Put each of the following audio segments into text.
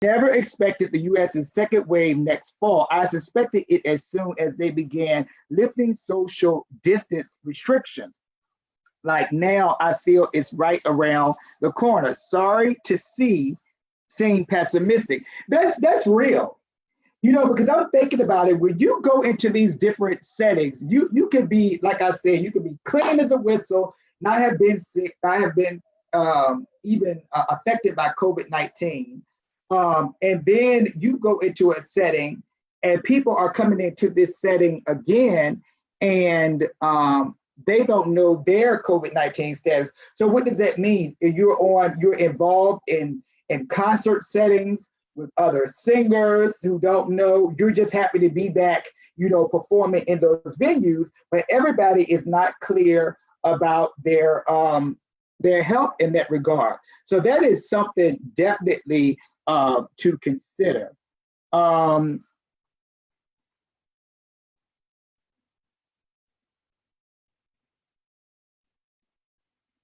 never expected the US's second wave next fall. I suspected it as soon as they began lifting social distance restrictions. Like now, I feel it's right around the corner. Sorry to seem pessimistic. That's real. Because I'm thinking about it, when you go into these different settings, you could be, like I said, you could be clean as a whistle, not have been sick, not have been even affected by COVID-19. And then you go into a setting and people are coming into this setting again, and they don't know their COVID-19 status. So what does that mean? You're involved in concert settings with other singers who don't know. You're just happy to be back, performing in those venues, but everybody is not clear about their health in that regard. So that is something definitely to consider.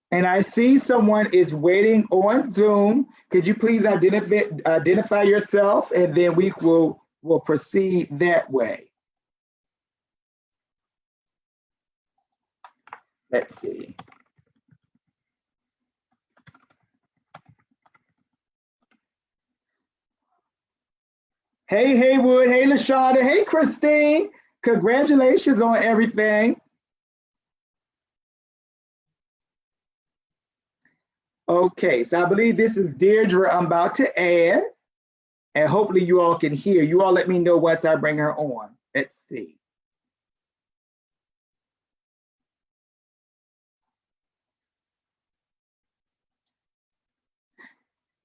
And I see someone is waiting on Zoom. Could you please identify yourself, and then we'll proceed that way. Let's see. Hey, Haywood. Hey, LaShonda. Hey, Christine. Congratulations on everything. Okay, so I believe this is Diedre I'm about to add, and hopefully you all can hear. You all let me know once I bring her on. Let's see.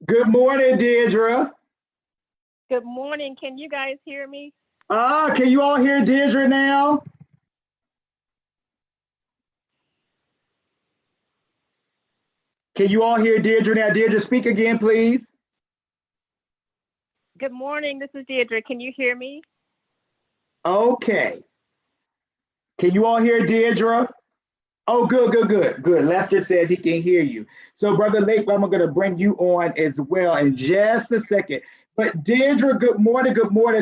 Good morning, Diedre. Good morning. Can you guys hear me? Can you all hear Diedre now? Can you all hear Diedre now? Diedre, speak again, please. Good morning. This is Diedre. Can you hear me? Okay. Can you all hear Diedre? Oh, good. Lester says he can hear you. So, Brother Lake, I'm going to bring you on as well in just a second. But Diedre, good morning.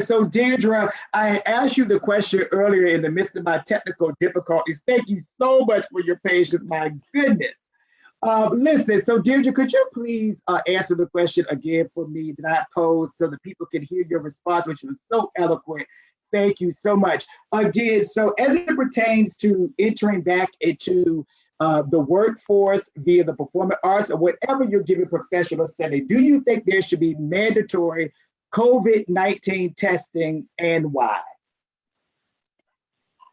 So, Diedre, I asked you the question earlier in the midst of my technical difficulties. Thank you so much for your patience. My goodness. Listen, so Diedre, could you please answer the question again for me that I posed so that people can hear your response, which was so eloquent. Thank you so much. Again, so as it pertains to entering back into the workforce via the performing arts or whatever you're giving professional setting, do you think there should be mandatory COVID-19 testing, and why?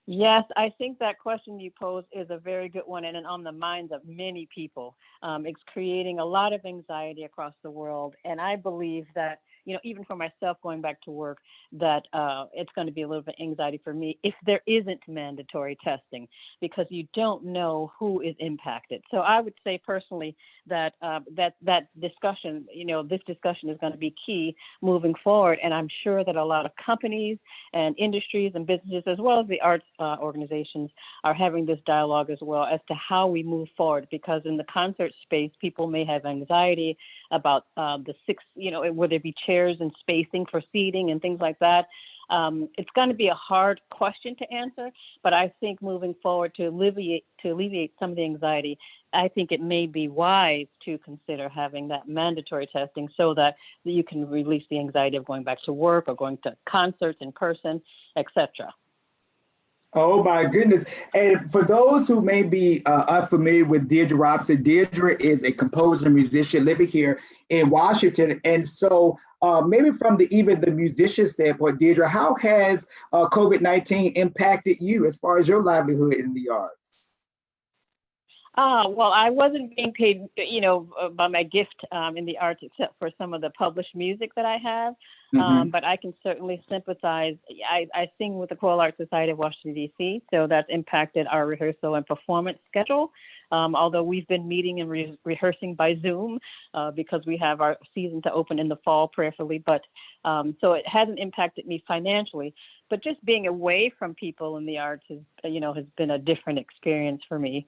Yes, I think that question you posed is a very good one and on the minds of many people. It's creating a lot of anxiety across the world. And I believe that, even for myself going back to work, that it's going to be a little bit anxiety for me if there isn't mandatory testing, because you don't know who is impacted. So I would say personally that that discussion, this discussion is going to be key moving forward. And I'm sure that a lot of companies and industries and businesses, as well as the arts organizations, are having this dialogue as well as to how we move forward, because in the concert space, people may have anxiety about the six, will there be chairs and spacing for seating and things like that. It's going to be a hard question to answer, but I think moving forward to alleviate some of the anxiety, I think it may be wise to consider having that mandatory testing so that you can release the anxiety of going back to work or going to concerts in person, etc. Oh my goodness. And for those who may be unfamiliar with Diedre Robinson, Diedre is a composer and musician living here in Washington. And so maybe from even the musician standpoint, Diedre, how has COVID-19 impacted you as far as your livelihood in the arts? Well, I wasn't being paid, by my gift in the arts, except for some of the published music that I have. Mm-hmm. But I can certainly sympathize. I sing with the Choral Arts Society of Washington, D.C., so that's impacted our rehearsal and performance schedule. Although we've been meeting and rehearsing by Zoom because we have our season to open in the fall, prayerfully. But so it hasn't impacted me financially. But just being away from people in the arts has been a different experience for me.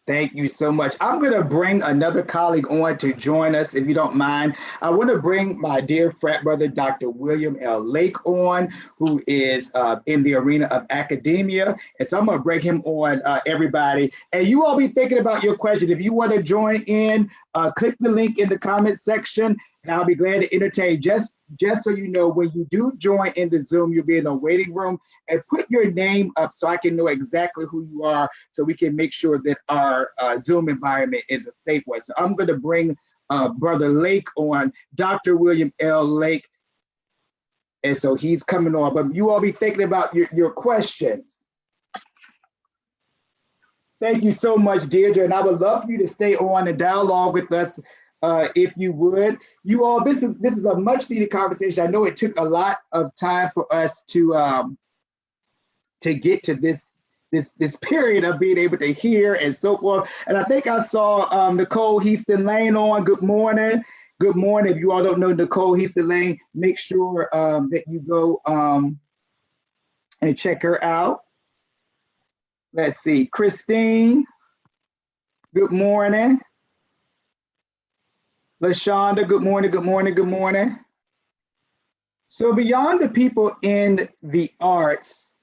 Thank you so much. I'm going to bring another colleague on to join us, if you don't mind. I want to bring my dear frat brother, Dr. William L. Lake, on, who is in the arena of academia. And so I'm going to bring him on, everybody. And you all be thinking about your question. If you want to join in, click the link in the comment section, and I'll be glad to entertain. Just so you know, when you do join in the Zoom, you'll be in the waiting room, and put your name up so I can know exactly who you are, so we can make sure that our Zoom environment is a safe one. So I'm going to bring Brother Lake on, Dr. William L. Lake, and so he's coming on. But you all be thinking about your questions. Thank you so much, Diedre, and I would love for you to stay on and dialogue with us, if you would. You all, this is a much needed conversation. I know it took a lot of time for us to get to this period of being able to hear and so forth. And I think I saw Nicole Heaston Lane on. Good morning. Good morning. If you all don't know Nicole Heaston Lane, make sure that you go and check her out. Let's see, Christine. Good morning. LaShonda, good morning, good morning, good morning. So beyond the people in the arts,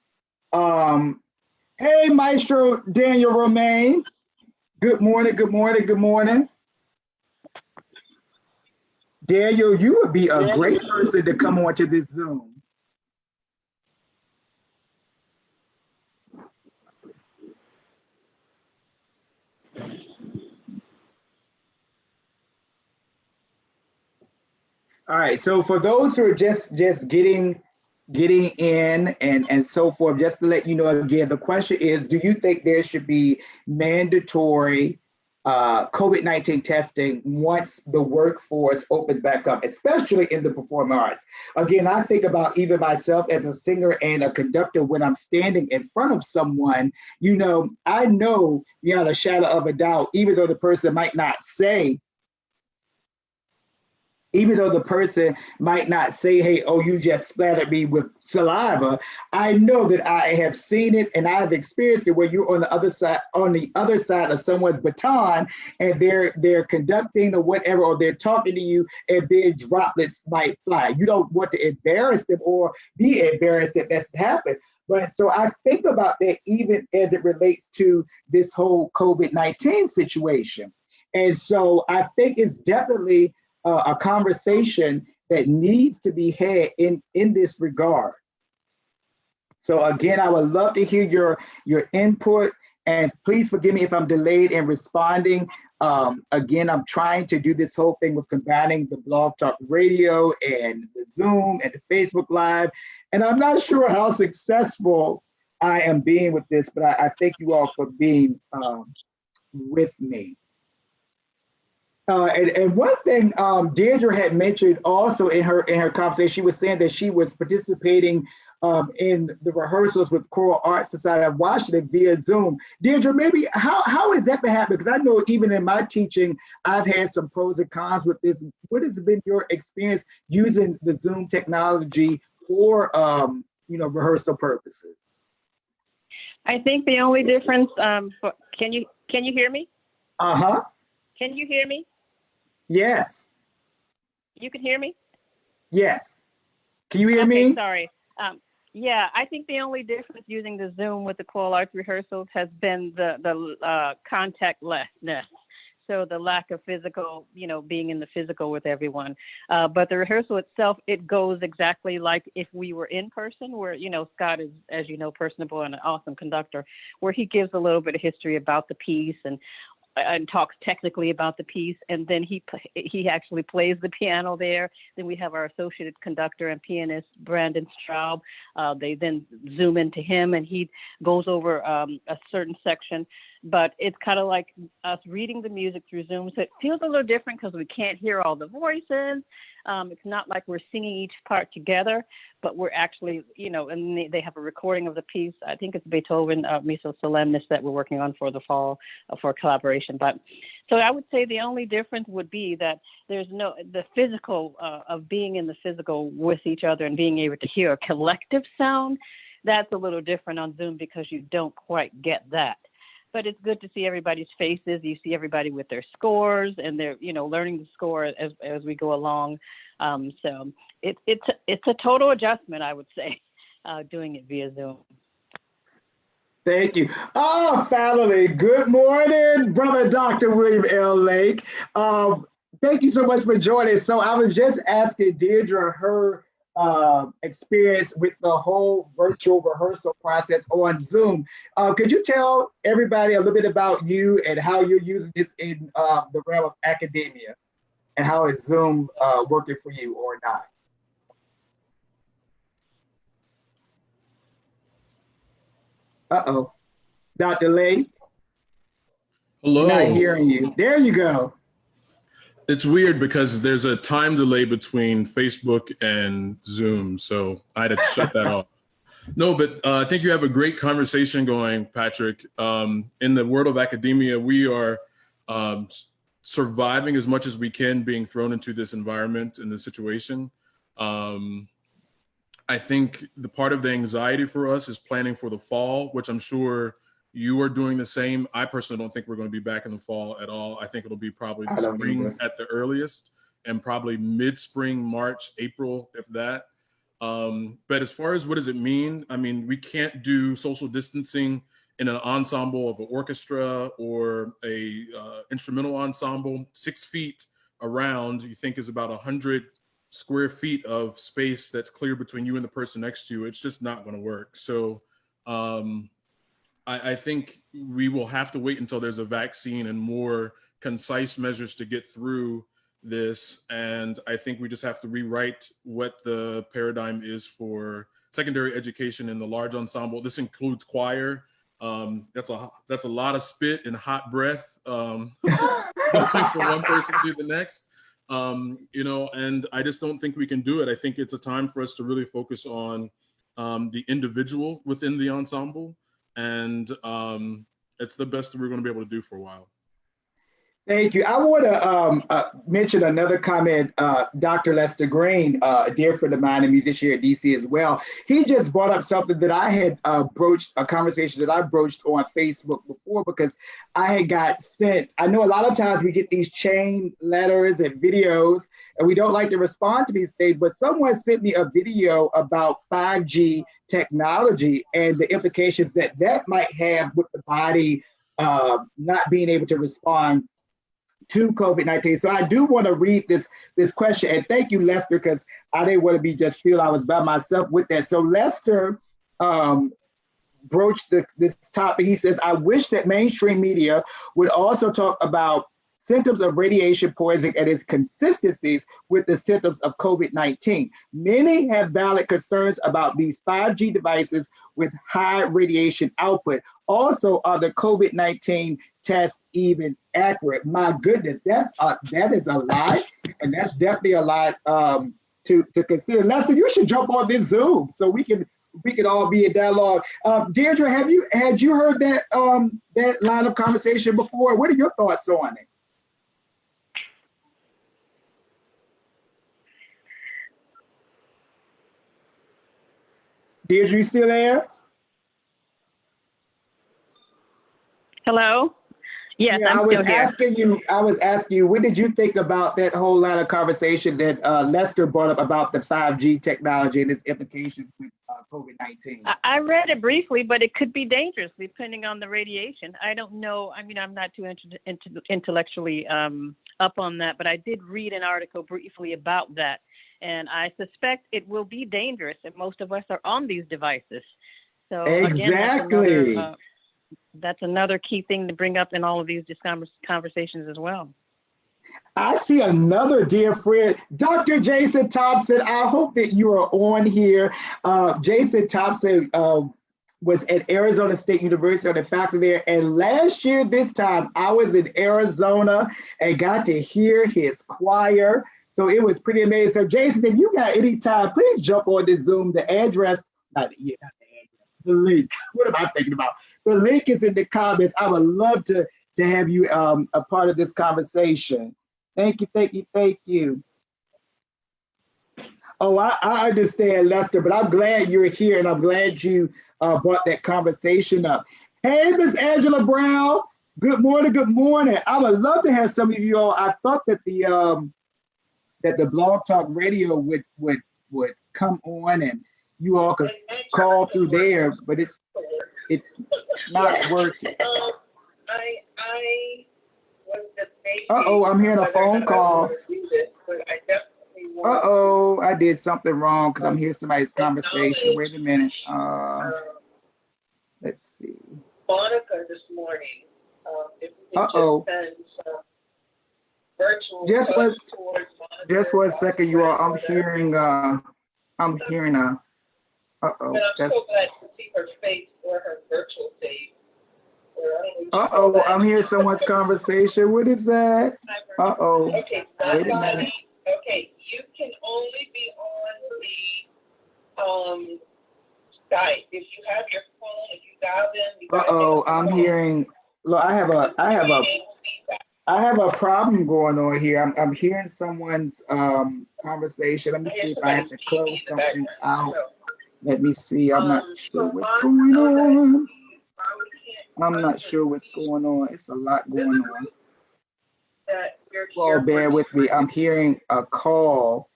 hey, Maestro Daniel Romaine, good morning, good morning, good morning. Daniel, you would be a great person to come onto this Zoom. All right, so for those who are just getting in and so forth, just to let you know again, the question is, do you think there should be mandatory COVID-19 testing once the workforce opens back up, especially in the performing arts? Again, I think about even myself as a singer and a conductor, when I'm standing in front of someone, I know beyond a shadow of a doubt, even though the person might not say, hey, oh, you just splattered me with saliva, I know that I have seen it and I've experienced it, where you're on the other side of someone's baton, and they're conducting or whatever, or they're talking to you, and their droplets might fly. You don't want to embarrass them or be embarrassed that that's happened. But so I think about that even as it relates to this whole COVID-19 situation. And so I think it's definitely a conversation that needs to be had in this regard. So again, I would love to hear your input, and please forgive me if I'm delayed in responding. Again, I'm trying to do this whole thing with combining the Blog Talk Radio and the Zoom and the Facebook Live, and I'm not sure how successful I am being with this, but I thank you all for being with me. And one thing Diedre had mentioned also in her conversation, she was saying that she was participating in the rehearsals with Choral Arts Society of Washington via Zoom. Diedre, maybe how has that been happening? Because I know even in my teaching, I've had some pros and cons with this. What has been your experience using the Zoom technology for rehearsal purposes? I think the only difference, can you hear me? Uh-huh. Can you hear me? Yes. You can hear me? Yes. Can you hear me? Sorry. Yeah, I think the only difference using the Zoom with the choral arts rehearsals has been the contactlessness. So the lack of physical, being in the physical with everyone. But the rehearsal itself, it goes exactly like if we were in person, where, Scott is, as you know, personable and an awesome conductor, where he gives a little bit of history about the piece and talks technically about the piece, and then he actually plays the piano there. Then we have our associate conductor and pianist, Brandon Straub. They then zoom into him, and he goes over a certain section. But it's kind of like us reading the music through Zoom. So it feels a little different because we can't hear all the voices. It's not like we're singing each part together, but we're actually, and they have a recording of the piece. I think it's Beethoven, Miso Solemnis, that we're working on for the fall for collaboration. But so I would say the only difference would be that there's the physical of being in the physical with each other and being able to hear a collective sound. That's a little different on Zoom because you don't quite get that. but it's good to see everybody's faces. You see everybody with their scores, and they're, learning the score as we go along. So it's a total adjustment, I would say, doing it via Zoom. Thank you. Oh, family. Good morning, Brother Dr. William L. Lake. Thank you so much for joining. So I was just asking Diedre her experience with the whole virtual rehearsal process on Zoom. Could you tell everybody a little bit about you and how you're using this in the realm of academia, and how is Zoom working for you or not? Uh-oh. Dr. Lake? Hello. Not hearing you. There you go. It's weird because there's a time delay between Facebook and Zoom, so I had to shut that off. No, but I think you have a great conversation going, Patrick. In the world of academia, we are surviving as much as we can being thrown into this environment and this situation. I think the part of the anxiety for us is planning for the fall, which I'm sure you are doing the same. I personally don't think we're going to be back in the fall at all. I think it'll be probably the spring at the earliest, and probably mid-spring, March, April, if that. But as far as what does it mean? I mean, we can't do social distancing in an ensemble of an orchestra or a instrumental ensemble. 6 feet around, you think, is about 100 square feet of space that's clear between you and the person next to you. It's just not going to work. So I think we will have to wait until there's a vaccine and more concise measures to get through this. And I think we just have to rewrite what the paradigm is for secondary education in the large ensemble. This includes choir. That's a lot of spit and hot breath going from one person to the next. And I just don't think we can do it. I think it's a time for us to really focus on the individual within the ensemble. And it's the best that we're going to be able to do for a while. Thank you. I want to mention another comment. Dr. Lester Green, a dear friend of mine, a musician here at DC as well. He just brought up something that I had broached, a conversation that I broached on Facebook before, because I had got sent. I know a lot of times we get these chain letters and videos, and we don't like to respond to these things, but someone sent me a video about 5G technology and the implications that that might have with the body not being able to respond to COVID-19. So I do want to read this question, and thank you, Lester, because I didn't want to just feel I was by myself with that. So Lester broached this topic. He says, I wish that mainstream media would also talk about symptoms of radiation poisoning and its consistencies with the symptoms of COVID-19. Many have valid concerns about these 5G devices with high radiation output. Also, are the COVID-19 tests even accurate? My goodness, that is a lot, and that's definitely a lot to consider. Lester, you should jump on this Zoom so we can all be in dialogue. Diedre, had you heard that line of conversation before? What are your thoughts on it? Diedre, you still there? Hello? Yes, yeah, I'm still here. I was asking you, what did you think about that whole line of conversation that Lester brought up about the 5G technology and its implications with COVID-19? I read it briefly, but it could be dangerous depending on the radiation. I don't know. I mean, I'm not too intellectually up on that, but I did read an article briefly about that. And I suspect it will be dangerous, and most of us are on these devices. So exactly. Again, that's another key thing to bring up in all of these conversations as well. I see another dear friend, Dr. Jason Thompson. I hope that you are on here. Jason Thompson was at Arizona State University on the faculty there. And last year, this time, I was in Arizona and got to hear his choir. So it was pretty amazing. So Jason, if you got any time, please jump on this Zoom. The address, not the address, the link. What am I thinking about? The link is in the comments. I would love to have you a part of this conversation. Thank you. Oh, I understand, Lester, but I'm glad you're here, and I'm glad you brought that conversation up. Hey, Miss Angela Brown. Good morning. Good morning. I would love to have some of you all. I thought that the Blog Talk Radio would come on and you all could call through there, but it's not working. I was debating. Uh-oh, I'm hearing a phone call. Uh-oh, I did something wrong because I'm hearing somebody's conversation. Wait a minute. Let's see. Monica this morning. If we could Uh-oh. just send some virtual Just one second, you all. I'm hearing uh-oh. But I'm That's so glad to see her face or her virtual face. uh-oh, I'm hearing someone's conversation. What is that? Uh-oh. Okay, Wait a minute. Okay, you can only be on the Skype. If you have your phone, if you dial in, you Uh-oh, I'm hearing. Look, I have a problem going on here. I'm hearing someone's conversation. Let me see if I have to close something out. Let me see. I'm not sure what's going on. I'm not sure what's going on. It's a lot going on. Well, bear with me. I'm hearing a call.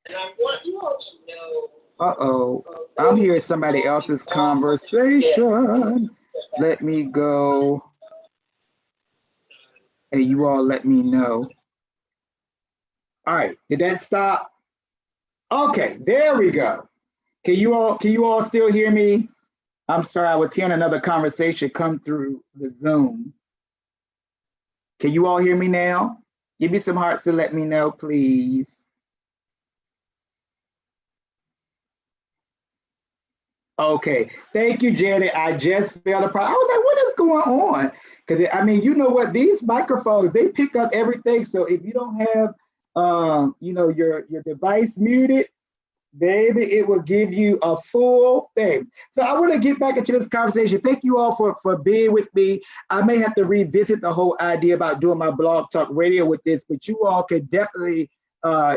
And I want you all to know. Uh-oh. I'm hearing somebody else's conversation. Let me go. And you all let me know. All right. Did that stop? Okay, there we go. Can you all still hear me? I'm sorry, I was hearing another conversation come through the Zoom. Can you all hear me now? Give me some hearts to let me know, please. Okay, thank you, Janet. I just felt a problem. I was like, what is going on? Because I mean, you know what? These microphones, they pick up everything. So if you don't have, your device muted, baby, it will give you a full thing. So I want to get back into this conversation. Thank you all for being with me. I may have to revisit the whole idea about doing my Blog Talk Radio with this, but you all can definitely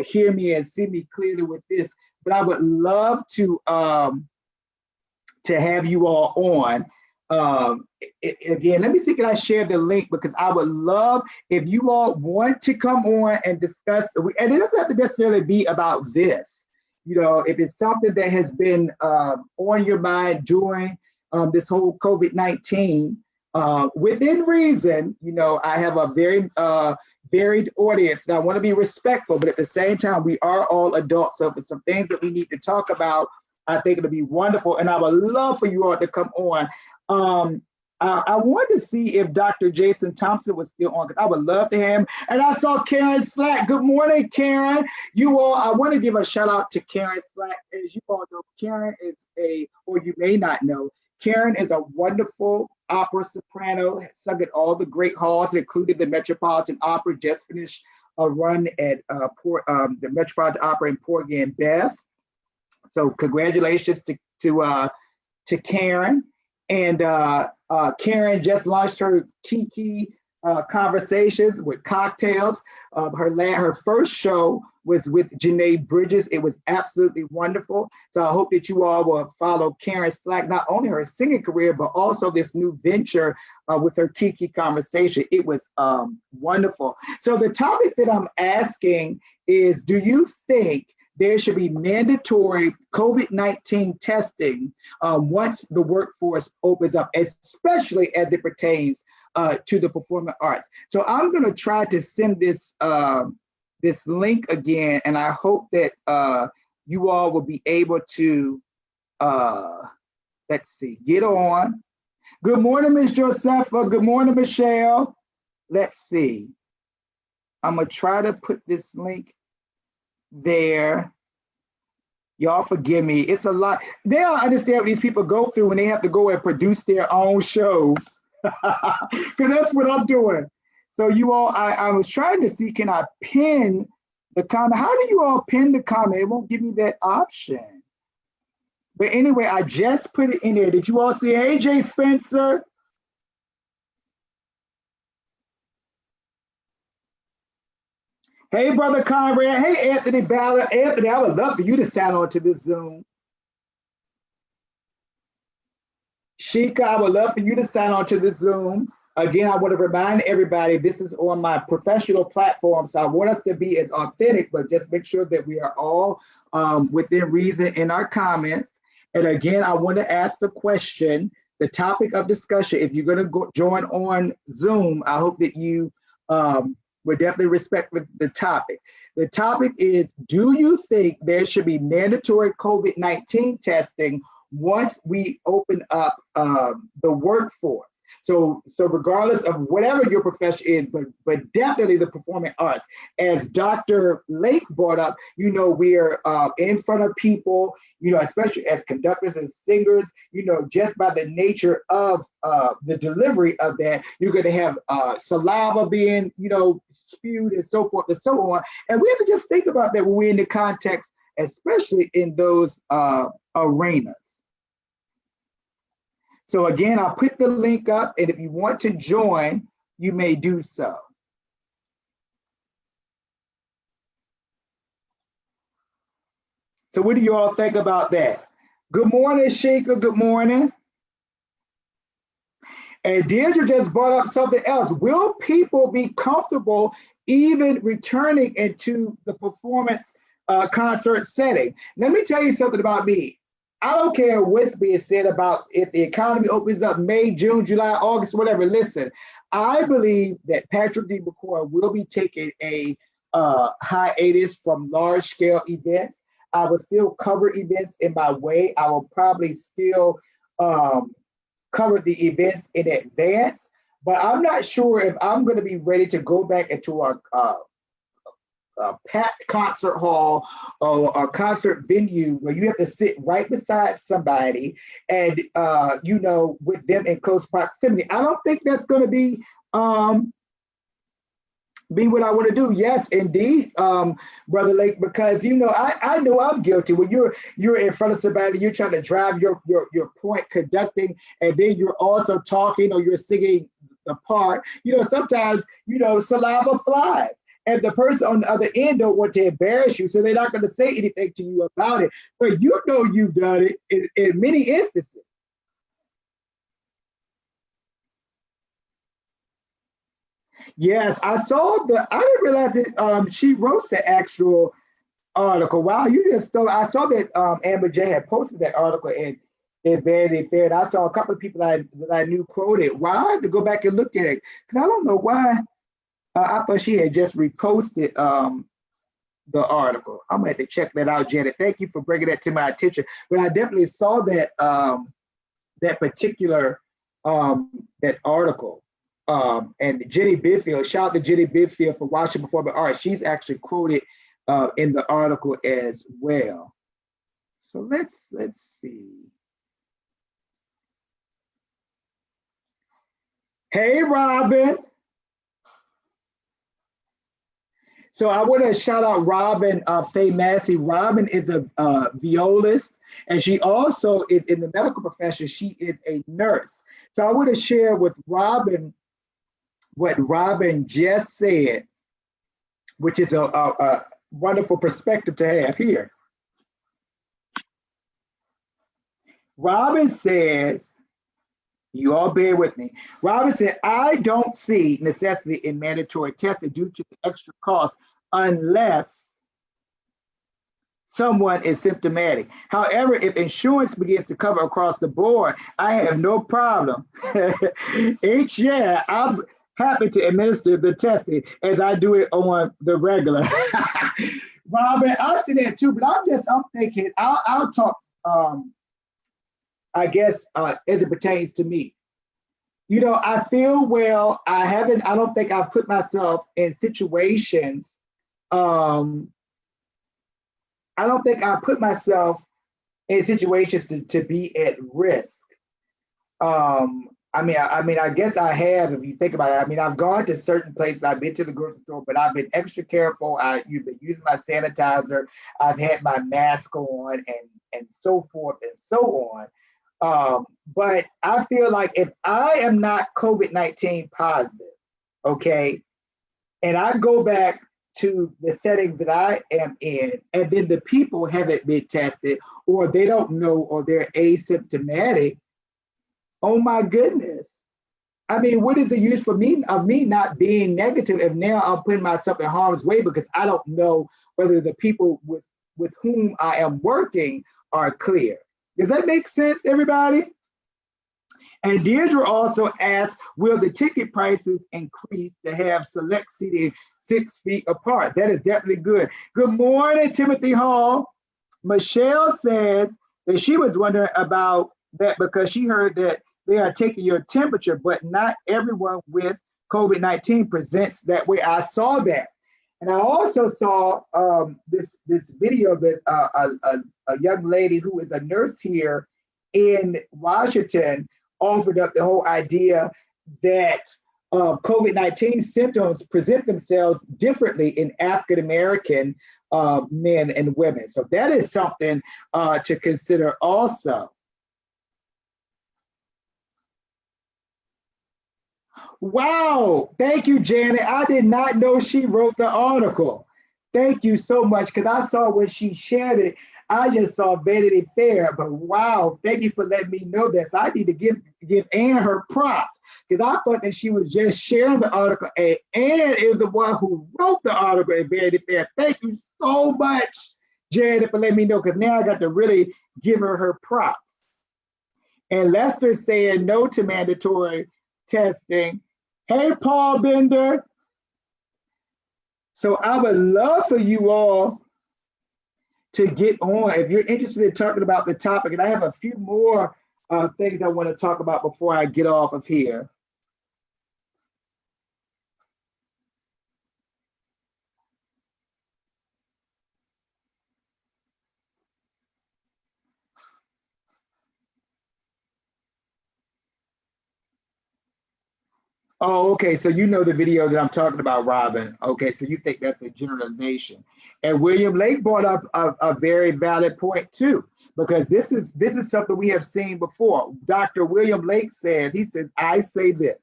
hear me and see me clearly with this. But I would love to have you all on. Again, let me see, can I share the link? Because I would love if you all want to come on and discuss, and it doesn't have to necessarily be about this. You know, if it's something that has been on your mind during this whole COVID-19, within reason, you know, I have a very varied audience, and I want to be respectful, but at the same time, we are all adults, so there's some things that we need to talk about. I think it'll be wonderful, and I would love for you all to come on. I wanted to see if Dr. Jason Thompson was still on, because I would love to have him. And I saw Karen Slack. Good morning, Karen. You all, I want to give a shout out to Karen Slack. As you all know, Karen is or you may not know, Karen is a wonderful opera soprano, sung at all the great halls, including the Metropolitan Opera, just finished a run at the Metropolitan Opera in Porgy and Bess. So congratulations to Karen. And Karen just launched her Kiki Conversations with Cocktails. Her first show was with Janae Bridges. It was absolutely wonderful. So I hope that you all will follow Karen Slack, not only her singing career, but also this new venture with her Kiki Conversation. It was wonderful. So the topic that I'm asking is, do you think there should be mandatory COVID-19 testing once the workforce opens up, especially as it pertains to the performing arts? So I'm going to try to send this this link again, and I hope that you all will be able to, let's see, get on. Good morning, Ms. Josepha. Good morning, Michelle. Let's see. I'm going to try to put this link there. Y'all forgive me. It's a lot. They don't understand what these people go through when they have to go and produce their own shows. Because that's what I'm doing. So you all, I was trying to see, can I pin the comment? How do you all pin the comment? It won't give me that option. But anyway, I just put it in there. Did you all see? Hey, Jay Spencer. Hey, Brother Conrad. Hey, Anthony Ballard. Anthony, I would love for you to sign on to this Zoom. Sheikah, I would love for you to sign on to the Zoom. Again, I want to remind everybody this is on my professional platform, so I want us to be as authentic, but just make sure that we are all within reason in our comments. And again, I want to ask the question, the topic of discussion. If you're going to join on Zoom, I hope that you would definitely respect the topic. The topic is, do you think there should be mandatory COVID-19 testing once we open up the workforce? So regardless of whatever your profession is, but definitely the performing arts, as Dr. Lake brought up, we're in front of people, especially as conductors and singers, just by the nature of the delivery of that, you're going to have saliva being, spewed and so forth and so on. And we have to just think about that when we're in the context, especially in those arenas. So again, I'll put the link up, and if you want to join, you may do so. So what do you all think about that? Good morning, Sheikah, good morning. And Diedre just brought up something else. Will people be comfortable even returning into the performance concert setting? Let me tell you something about me. I don't care what's being said about if the economy opens up May, June, July, August, whatever. Listen, I believe that Patrick D. McCoy will be taking a hiatus from large-scale events. I will still cover events in my way. I will probably still cover the events in advance, but I'm not sure if I'm going to be ready to go back into a packed concert hall or a concert venue where you have to sit right beside somebody and with them in close proximity. I don't think that's going to be what I want to do. Yes, indeed, Brother Lake, because I know I'm guilty. When you're in front of somebody, you're trying to drive your point conducting, and then you're also talking or you're singing the part. Sometimes saliva flies. And the person on the other end don't want to embarrass you, so they're not going to say anything to you about it. But you've done it in many instances. Yes, I didn't realize that she wrote the actual article. Wow, I saw that Amber J had posted that article in Vanity Fair, and I saw a couple of people that I knew quoted. Wow, I had to go back and look at it, because I don't know why. I thought she had just reposted the article. I'm gonna have to check that out, Janet. Thank you for bringing that to my attention. But I definitely saw that that particular that article. And Jenny Bidfield, shout out to Jenny Bidfield for watching Performing Arts. She's actually quoted in the article as well. So let's see. Hey, Robin. So I want to shout out Robin Faye Massey. Robin is a violist, and she also is in the medical profession. She is a nurse. So I want to share with Robin what Robin just said, which is a wonderful perspective to have here. Robin says, you all bear with me. Robin said, I don't see necessity in mandatory testing due to the extra cost unless someone is symptomatic. However, if insurance begins to cover across the board, I have no problem. Each year, I'm happy to administer the testing as I do it on the regular. Robin, I see that too, but I'm thinking, I'll talk, I guess, as it pertains to me. I feel well. I don't think I've put myself in situations. I don't think I put myself in situations to be at risk. I guess I have, if you think about it. I've gone to certain places. I've been to the grocery store, but I've been extra careful. You've been using my sanitizer. I've had my mask on and so forth and so on. But I feel like if I am not COVID-19 positive, okay, and I go back to the setting that I am in, and then the people haven't been tested, or they don't know, or they're asymptomatic, Oh my goodness. I mean, what is the use for me of me not being negative if now I'm putting myself in harm's way because I don't know whether the people with whom I am working are clear. Does that make sense, everybody? And Deirdre also asked, will the ticket prices increase to have select seating 6 feet apart? That is definitely good. Good morning, Timothy Hall. Michelle says that she was wondering about that because she heard that they are taking your temperature, but not everyone with COVID-19 presents that way. I saw that. And I also saw this video that a young lady who is a nurse here in Washington offered up the whole idea that COVID-19 symptoms present themselves differently in African American men and women. So that is something to consider also. Wow, thank you, Janet. I did not know she wrote the article. Thank you so much, because I saw when she shared it, I just saw Vanity Fair, but wow, thank you for letting me know this. I need to give Ann her props, because I thought that she was just sharing the article, and Ann is the one who wrote the article at Vanity Fair. Thank you so much, Janet, for letting me know, because now I got to really give her props. And Lester saying no to mandatory testing. Hey, Paul Bender. So I would love for you all to get on if you're interested in talking about the topic. And I have a few more things I want to talk about before I get off of here. Oh, okay. So you know the video that I'm talking about, Robin. Okay, so you think that's a generalization. And William Lake brought up a very valid point too, because this is something we have seen before. Dr. William Lake says, he says, I say this.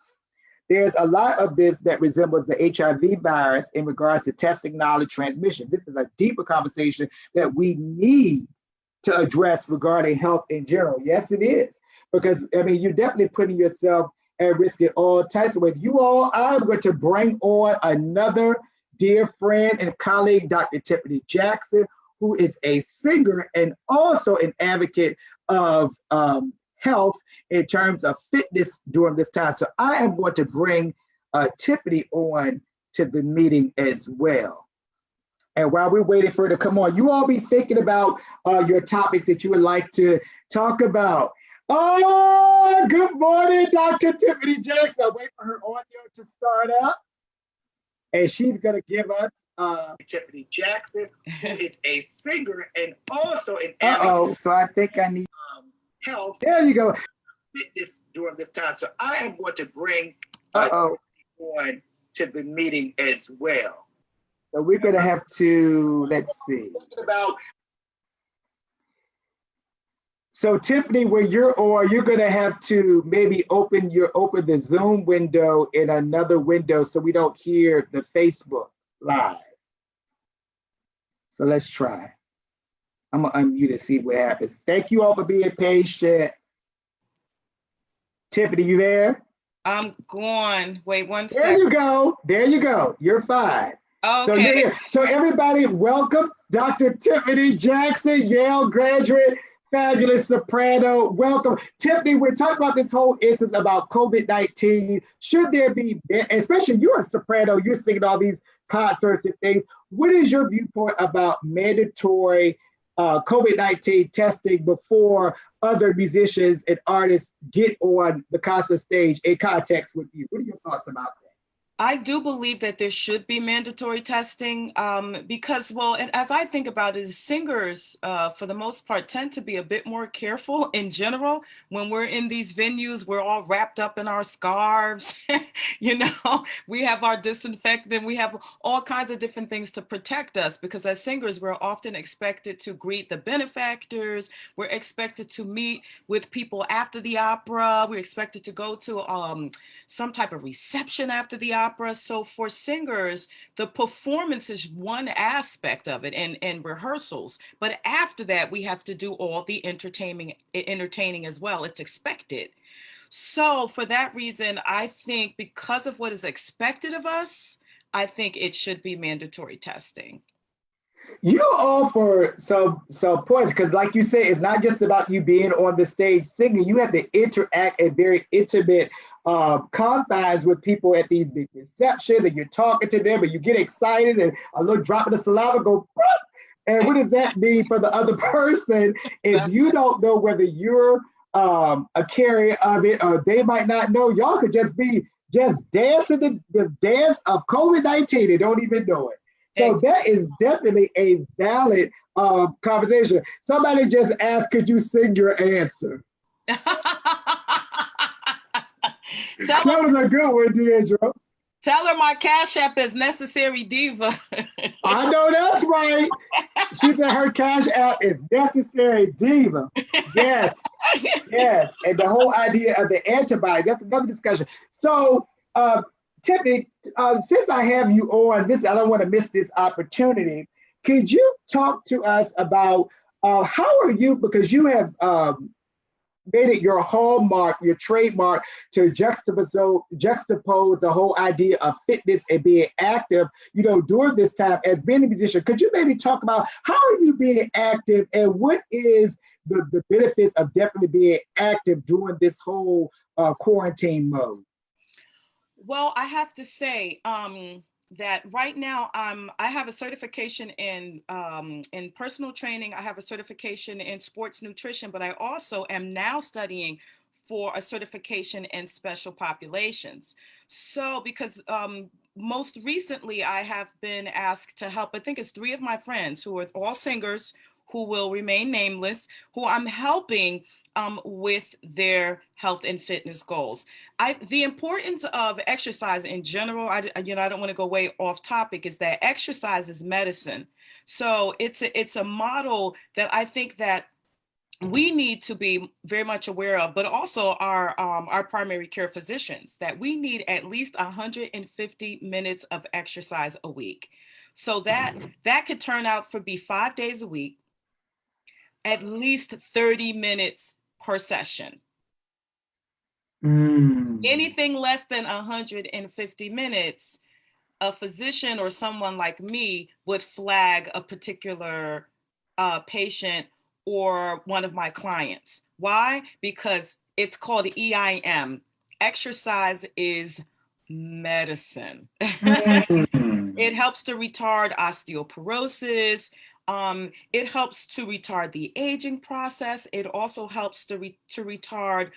There's a lot of this that resembles the HIV virus in regards to testing, knowledge, transmission. This is a deeper conversation that we need to address regarding health in general. Yes, it is. Because, I mean, you're definitely putting yourself at risk in all types of ways. You all, I'm going to bring on another dear friend and colleague, Dr. Tiffany Jackson, who is a singer and also an advocate of health in terms of fitness during this time. So I am going to bring Tiffany on to the meeting as well. And while we're waiting for her to come on, you all be thinking about your topics that you would like to talk about. Oh, good morning, Dr. Tiffany Jackson. Wait for her audio to start up. And she's going to give us Tiffany Jackson, who is a singer and also an advocate. So I think I need health. There you go. Fitness during this time. So I am going to bring on to the meeting as well. So we're going to have to, let's see. So Tiffany, when you're on, you're going to have to maybe open the Zoom window in another window so we don't hear the Facebook live. So let's try. I'm going to unmute to see what happens. Thank you all for being patient. Tiffany, you there? I'm going. Wait one second. second. There you go. There you go. You're fine. Okay. So you're here. So everybody, welcome Dr. Tiffany Jackson, Yale graduate, fabulous soprano. Welcome. Tiffany, we're talking about this whole instance about COVID-19. Should there be, especially you're a soprano, you're singing all these concerts and things. What is your viewpoint about mandatory COVID-19 testing before other musicians and artists get on the concert stage in context with you? What are your thoughts about that? I do believe that there should be mandatory testing because, well, and as I think about it, singers, for the most part, tend to be a bit more careful in general. When we're in these venues, we're all wrapped up in our scarves. You know, we have our disinfectant, we have all kinds of different things to protect us because as singers, we're often expected to greet the benefactors. We're expected to meet with people after the opera. We're expected to go to some type of reception after the opera. So for singers, the performance is one aspect of it and rehearsals. But after that, we have to do all the entertaining as well. It's expected. So for that reason, I think because of what is expected of us, I think it should be mandatory testing. You offer some points because, like you said, it's not just about you being on the stage singing. You have to interact at very intimate confines with people at these big receptions, and you're talking to them, and you get excited, and a little drop of the saliva go. Pop! And what does that mean for the other person if you don't know whether you're a carrier of it or they might not know? Y'all could just be just dancing the dance of COVID-19 and don't even know it. So that is definitely a valid conversation. Somebody just asked, could you sing your answer? That was a good one, Diedre. Tell her my Cash App is Necessary Diva. I know that's right. She said her Cash App is Necessary Diva. Yes, yes. And the whole idea of the antibody, that's another discussion. So, Tiffany, since I have you on this, I don't want to miss this opportunity. Could you talk to us about how are you, because you have made it your hallmark, your trademark to juxtapose the whole idea of fitness and being active, during this time as being a musician. Could you maybe talk about how are you being active and what is the benefits of definitely being active during this whole quarantine mode? Well, I have to say that right now I have a certification in personal training. I have a certification in sports nutrition, but I also am now studying for a certification in special populations. So because most recently I have been asked to help, I think it's 3 of my friends who are all singers who will remain nameless, who I'm helping with their health and fitness goals. The importance of exercise in general, I don't want to go way off topic, is that exercise is medicine. So it's a model that I think that we need to be very much aware of, but also our primary care physicians, that we need at least 150 minutes of exercise a week. So that could turn out for be 5 days a week, at least 30 minutes per session. Anything less than 150 minutes, a physician or someone like me would flag a particular patient or one of my clients. Why? Because it's called EIM. Exercise is medicine. It helps to retard osteoporosis. It helps to retard the aging process. It also helps to retard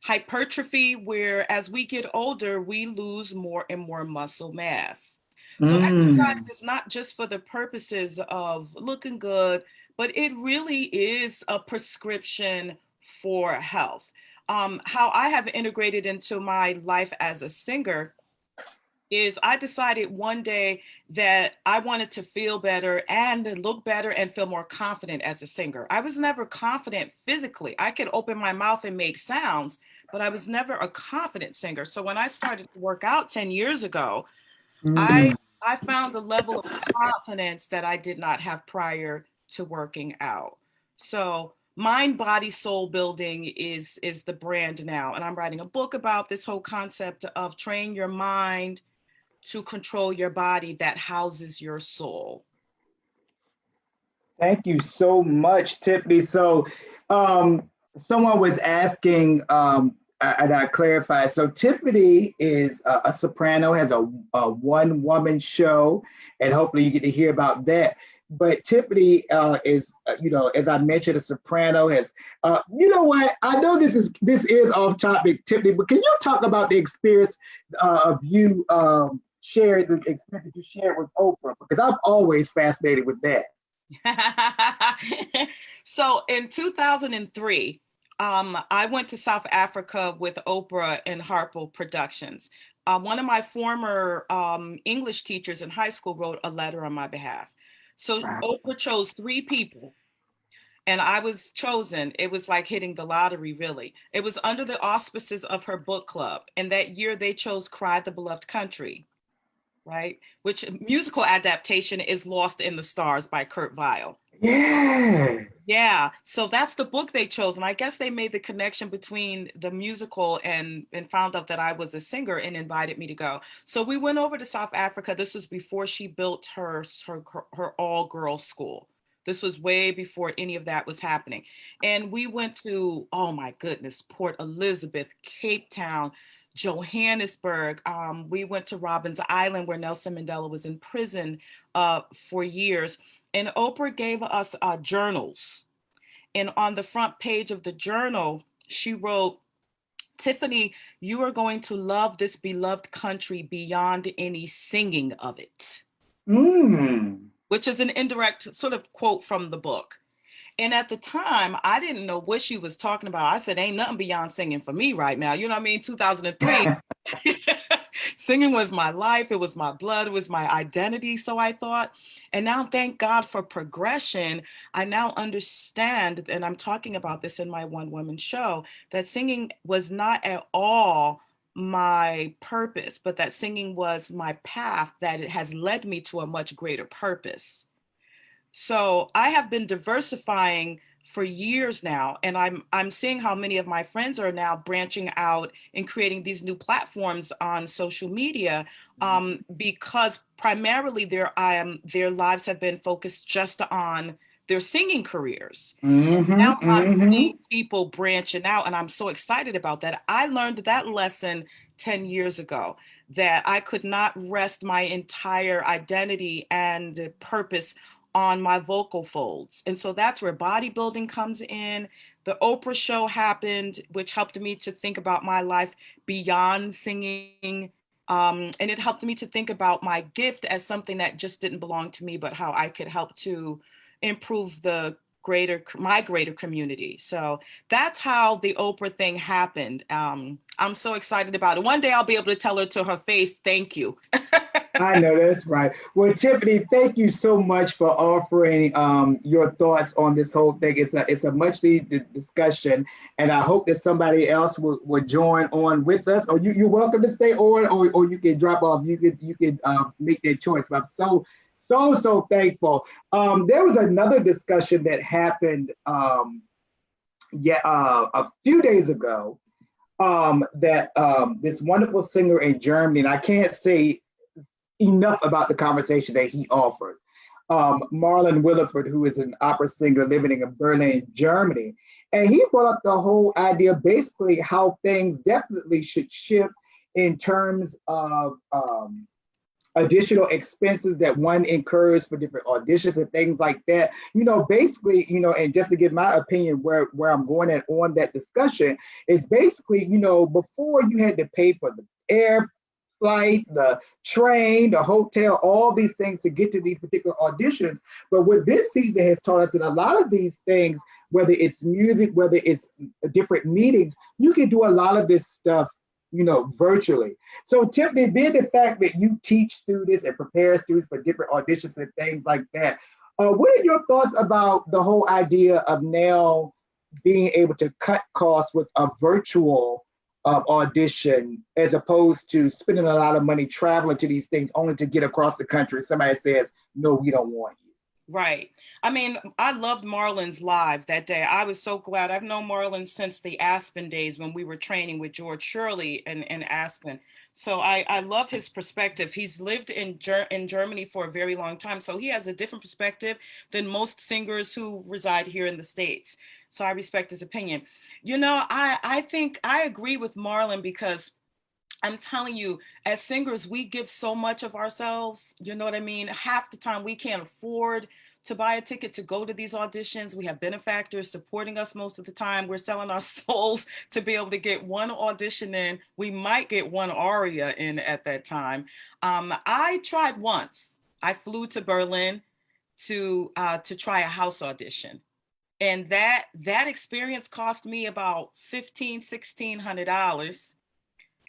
hypertrophy, where as we get older, we lose more and more muscle mass. So exercise is not just for the purposes of looking good, but it really is a prescription for health. How I have integrated into my life as a singer is I decided one day that I wanted to feel better and look better and feel more confident as a singer. I was never confident physically. I could open my mouth and make sounds, but I was never a confident singer. So when I started to work out 10 years ago, I found a level of confidence that I did not have prior to working out. So Mind, Body, Soul Building is the brand now. And I'm writing a book about this whole concept of train your mind to control your body that houses your soul. Thank you so much, Tiffany. So someone was asking, and I clarified. So Tiffany is a soprano, has a one-woman show, and hopefully you get to hear about that. But Tiffany is, as I mentioned, a soprano. Has, you know what? I know this is off topic, Tiffany, but can you talk about the experience of you shared the experience that you shared with Oprah? Because I'm always fascinated with that. So in 2003, I went to South Africa with Oprah and Harpo Productions. One of my former English teachers in high school wrote a letter on my behalf. So wow. Oprah chose 3 people and I was chosen. It was like hitting the lottery, really. It was under the auspices of her book club. And that year they chose Cry the Beloved Country, right? Which musical adaptation is Lost in the Stars by Kurt Weill. Yeah. Yeah, so that's the book they chose, and I guess they made the connection between the musical and found out that I was a singer and invited me to go. So we went over to South Africa. This was before she built her all girls school. This was way before any of that was happening. And we went to, oh my goodness, Port Elizabeth, Cape Town, Johannesburg. We went to Robben's Island where Nelson Mandela was in prison for years. And Oprah gave us journals. And on the front page of the journal, she wrote, Tiffany, you are going to love this beloved country beyond any singing of it, which is an indirect sort of quote from the book. And at the time, I didn't know what she was talking about. I said, ain't nothing beyond singing for me right now. You know what I mean? 2003. Singing was my life. It was my blood. It was my identity. So I thought, and now thank God for progression. I now understand, and I'm talking about this in my one woman show, that singing was not at all my purpose, but that singing was my path, that it has led me to a much greater purpose. So I have been diversifying for years now, and I'm seeing how many of my friends are now branching out and creating these new platforms on social media, because primarily their lives have been focused just on their singing careers. Now I'm seeing people branching out, and I'm so excited about that. I learned that lesson 10 years ago, that I could not rest my entire identity and purpose on my vocal folds. And so that's where bodybuilding comes in. The Oprah show happened, which helped me to think about my life beyond singing. And it helped me to think about my gift as something that just didn't belong to me, but how I could help to improve my greater community. So that's how the Oprah thing happened. I'm so excited about it. One day I'll be able to tell her to her face, thank you. I know that's right. Well, Tiffany, thank you so much for offering your thoughts on this whole thing. It's a much needed discussion, and I hope that somebody else will join on with us. Or you're welcome to stay on, or you can drop off. You could make that choice. But I'm so thankful. There was another discussion that happened a few days ago, that this wonderful singer in Germany, and I can't say enough about the conversation that he offered. Marlon Williford, who is an opera singer living in Berlin, Germany. And he brought up the whole idea, basically how things definitely should shift in terms of additional expenses that one incurs for different auditions and things like that. Basically, and just to give my opinion where I'm going at on that discussion is basically, before you had to pay for the air flight, the train, the hotel, all these things to get to these particular auditions. But what this season has taught us that a lot of these things, whether it's music, whether it's different meetings, you can do a lot of this stuff, virtually. So Tiffany, being the fact that you teach students and prepare students for different auditions and things like that, what are your thoughts about the whole idea of now being able to cut costs with a virtual audition, as opposed to spending a lot of money traveling to these things only to get across the country? Somebody says, no, we don't want you. Right. I mean, I loved Marlon's live that day. I was so glad. I've known Marlon since the Aspen days when we were training with George Shirley in Aspen. So I love his perspective. He's lived in Germany for a very long time. So he has a different perspective than most singers who reside here in the States. So I respect his opinion. I think I agree with Marlon, because I'm telling you, as singers, we give so much of ourselves. You know what I mean? Half the time we can't afford to buy a ticket to go to these auditions. We have benefactors supporting us most of the time. We're selling our souls to be able to get one audition in. We might get one aria in at that time. I tried once. I flew to Berlin to try a house audition. And that experience cost me about $1,600,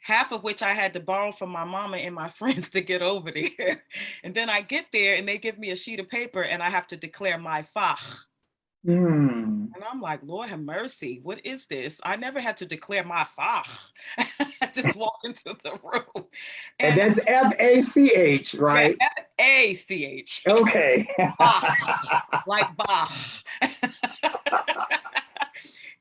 half of which I had to borrow from my mama and my friends to get over there. And then I get there and they give me a sheet of paper and I have to declare my Fach. And I'm like, Lord have mercy, what is this? I never had to declare my Fach. I just walked into the room. And that's F-A-C-H, right? Yeah, F-A-C-H. Okay. like Bach.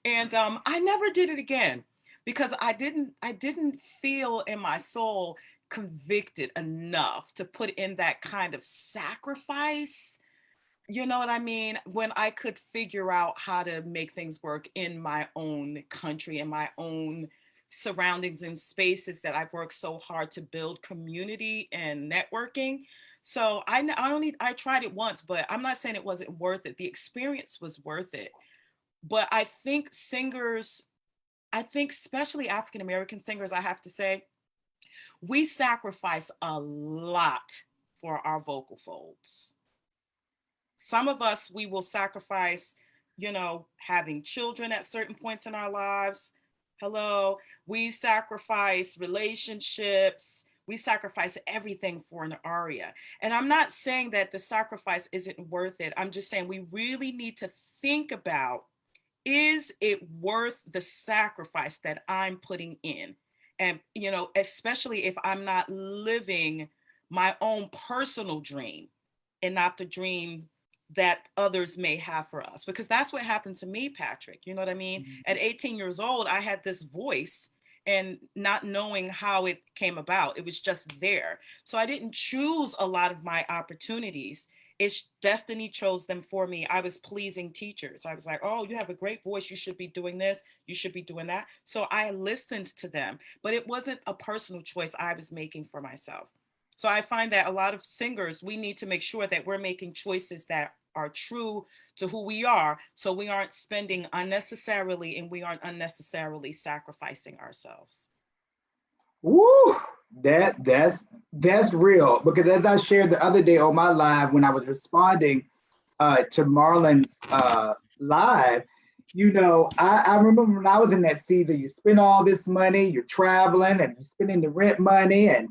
And I never did it again because I didn't feel in my soul convicted enough to put in that kind of sacrifice. You know what I mean? When I could figure out how to make things work in my own country, in my own surroundings and spaces that I've worked so hard to build community and networking. So I tried it once, but I'm not saying it wasn't worth it. The experience was worth it. But I think singers, I think especially African American singers, I have to say, we sacrifice a lot for our vocal folds. Some of us, we will sacrifice, having children at certain points in our lives. Hello. We sacrifice relationships. We sacrifice everything for an aria. And I'm not saying that the sacrifice isn't worth it. I'm just saying we really need to think about, is it worth the sacrifice that I'm putting in? And, especially if I'm not living my own personal dream and not the dream that others may have for us, because that's what happened to me, Patrick. You know what I mean? Mm-hmm. At 18 years old, I had this voice and not knowing how it came about. It was just there. So I didn't choose a lot of my opportunities. It's destiny chose them for me. I was pleasing teachers. I was like, oh, you have a great voice. You should be doing this. You should be doing that. So I listened to them, but it wasn't a personal choice I was making for myself. So I find that a lot of singers, we need to make sure that we're making choices that are true to who we are, so we aren't spending unnecessarily and we aren't unnecessarily sacrificing ourselves. Woo! That's real, because as I shared the other day on my live when I was responding to Marlon's live, I remember when I was in that season, you spend all this money, you're traveling and you're spending the rent money and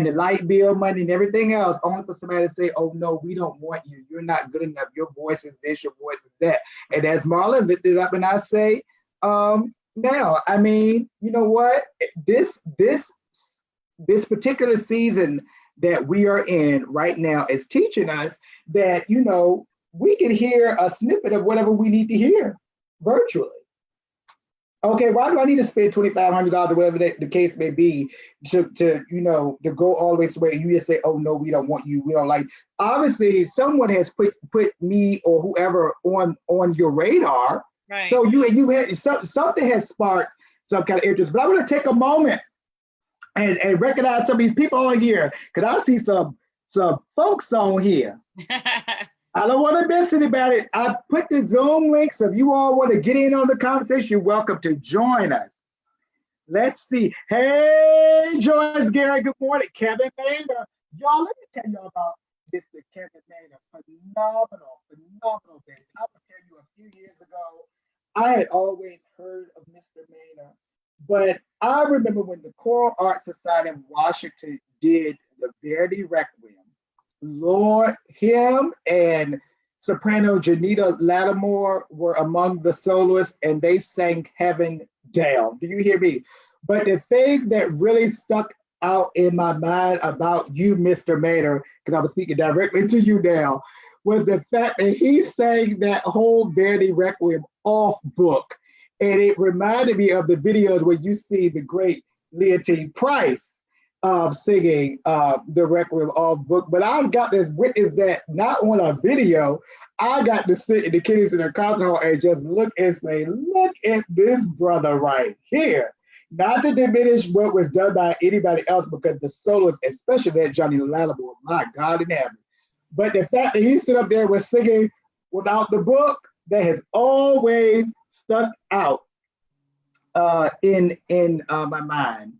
the light bill money and everything else, only for somebody to say, oh no, we don't want you. You're not good enough. Your voice is this, your voice is that. And as Marlon lifted up and I say, now, I mean, you know what? This particular season that we are in right now is teaching us that, we can hear a snippet of whatever we need to hear virtually. Okay, why do I need to spend $2,500 or whatever the case may be to go all the way to where you just say, oh no, we don't want you, we don't like. Obviously, someone has put me or whoever on your radar. Right. So you had something has sparked some kind of interest. But I'm going to take a moment and recognize some of these people on here, because I see some folks on here. I don't want to miss anybody. I put the Zoom link, so if you all want to get in on the conversation, you're welcome to join us. Let's see. Hey, Joyce Gary, good morning. Kevin Maynard. Y'all, let me tell y'all about Mr. Kevin Maynard. Phenomenal baby. I will tell you, a few years ago, I had always heard of Mr. Maynard, but I remember when the Choral Arts Society of Washington did the Verdi Requiem. Lord, him and soprano Janita Lattimore were among the soloists, and they sang Heaven Down. Do you hear me? But the thing that really stuck out in my mind about you, Mr. Maynard, because I was speaking directly to you now, was the fact that he sang that whole Verdi Requiem off book. And it reminded me of the videos where you see the great Leontine Price singing the Requiem off book. But I got to witness that not on a video. I got to sit in the Kiddies Center concert hall and just look and say, look at this brother right here. Not to diminish what was done by anybody else, because the soloists, especially that Johnny Lattimore, my God in heaven. But the fact that he stood up there was singing without the book, that has always stuck out in my mind.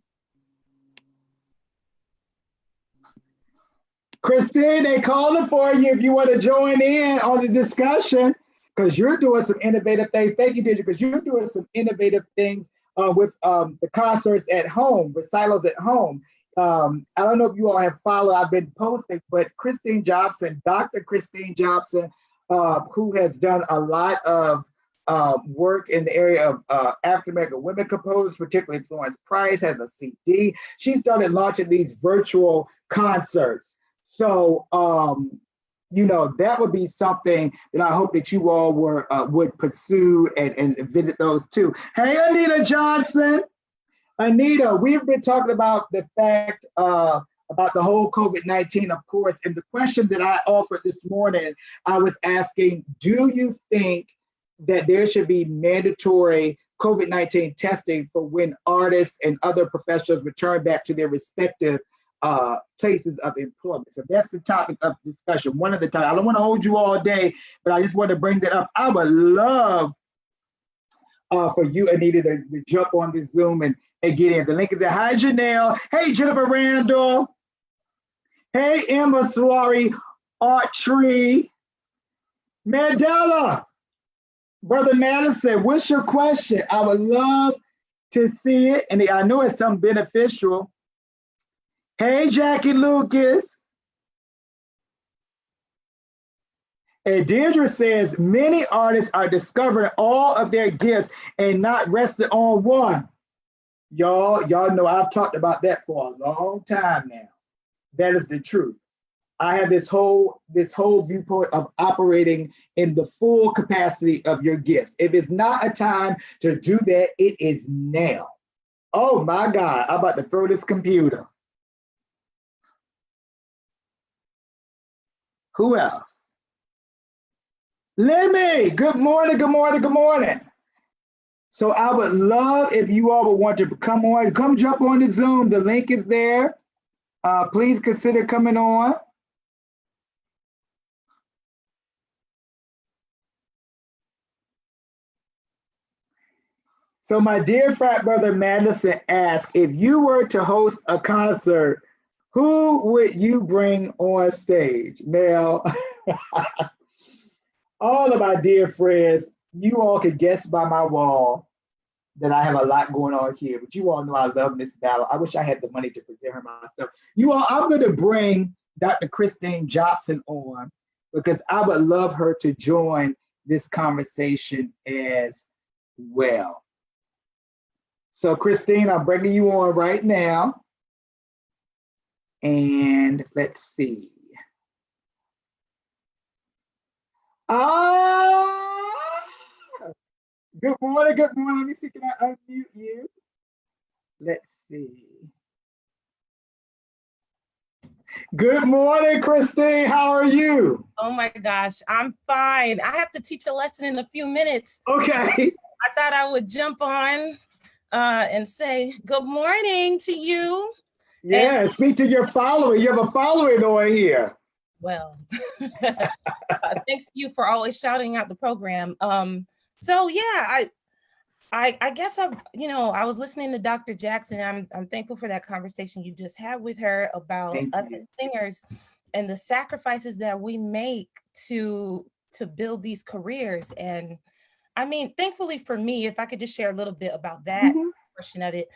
Christine, they calling for you if you want to join in on the discussion, because you're doing some innovative things. Thank you, Diedre, because you're doing some innovative things with the concerts at home, recitals at home. I don't know if you all have followed, I've been posting, but Christine Jobson, Dr. Christine Jobson, who has done a lot of work in the area of African American women composers, particularly Florence Price, has a CD. She started launching these virtual concerts. So you know, that would be something that I hope that you all would pursue and visit those too. Hey, Anita Johnson. Anita, we've been talking about the fact about the whole COVID-19, of course, and the question that I offered this morning, I was asking, do you think that there should be mandatory COVID-19 testing for when artists and other professionals return back to their respective places of employment? So that's the topic of discussion. One of the times, I don't want to hold you all day, but I just want to bring that up. I would love for you, Anita, to jump on this Zoom and get in. The link is there. Hi, Janelle. Hey, Jennifer Randall. Hey, Emma Suari, Art Tree. Mandela, Brother Madison, what's your question? I would love to see it, and I know it's something beneficial. Hey, Jackie Lucas. And Diedre says, many artists are discovering all of their gifts and not resting on one. Y'all know I've talked about that for a long time now. That is the truth. I have this whole viewpoint of operating in the full capacity of your gifts. If it's not a time to do that, it is now. Oh my God, I'm about to throw this computer. Who else? Lemmy, good morning, good morning, good morning. So I would love if you all would want to come jump on the Zoom. The link is there. Please consider coming on. So my dear frat brother Madison asked, if you were to host a concert, who would you bring on stage? Now, all of my dear friends, you all could guess by my wall that I have a lot going on here, but you all know I love Miss Battle. I wish I had the money to present her myself. You all, I'm going to bring Dr. Christine Jobson on because I would love her to join this conversation as well. So Christine, I'm bringing you on right now. And let's see. Good morning, good morning. Let me see, can I unmute you? Let's see. Good morning, Christine. How are you? Oh my gosh, I'm fine. I have to teach a lesson in a few minutes. Okay. I thought I would jump on and say good morning to you. Yeah, and speak to your following. You have a following on here. Well, thanks to you for always shouting out the program. So yeah, I guess I was listening to Dr. Jackson. I'm thankful for that conversation you just had with her about us as singers and the sacrifices that we make to build these careers. And I mean, thankfully for me, if I could just share a little bit about that portion of it.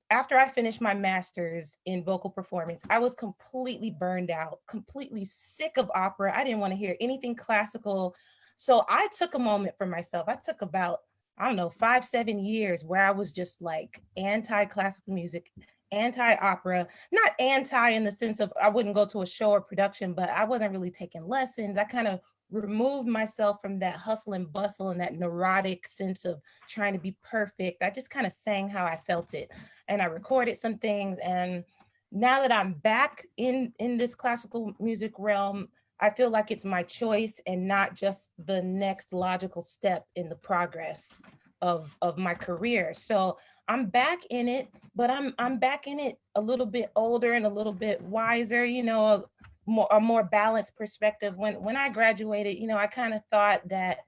After I finished my master's in vocal performance, I was completely burned out, completely sick of opera. I didn't want to hear anything classical. So I took a moment for myself. I took about, 5-7 years where I was just like anti-classical music, anti-opera, not anti in the sense of I wouldn't go to a show or production, but I wasn't really taking lessons. I kind of removed myself from that hustle and bustle and that neurotic sense of trying to be perfect. I just kind of sang how I felt it. And I recorded some things. And now that I'm back in this classical music realm, I feel like it's my choice and not just the next logical step in the progress of my career. So I'm back in it, but I'm back in it a little bit older and a little bit wiser, a more balanced perspective. When I graduated, I kind of thought that,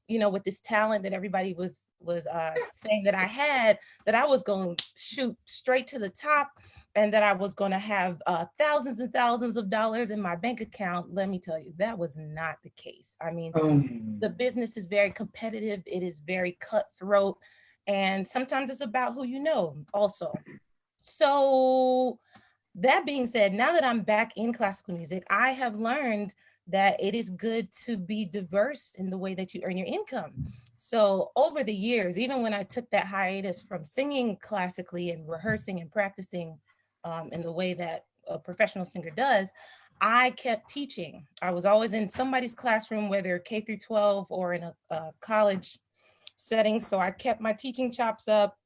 with this talent that everybody was saying that I had, that I was going to shoot straight to the top and that I was going to have thousands and thousands of dollars in my bank account. Let me tell you, that was not the case. I mean, the business is very competitive. It is very cutthroat. And sometimes it's about who you know also. So that being said, now that I'm back in classical music, I have learned that it is good to be diverse in the way that you earn your income. So over the years, even when I took that hiatus from singing classically and rehearsing and practicing in the way that a professional singer does, I kept teaching. I was always in somebody's classroom, whether K through 12 or in a college setting. So I kept my teaching chops up,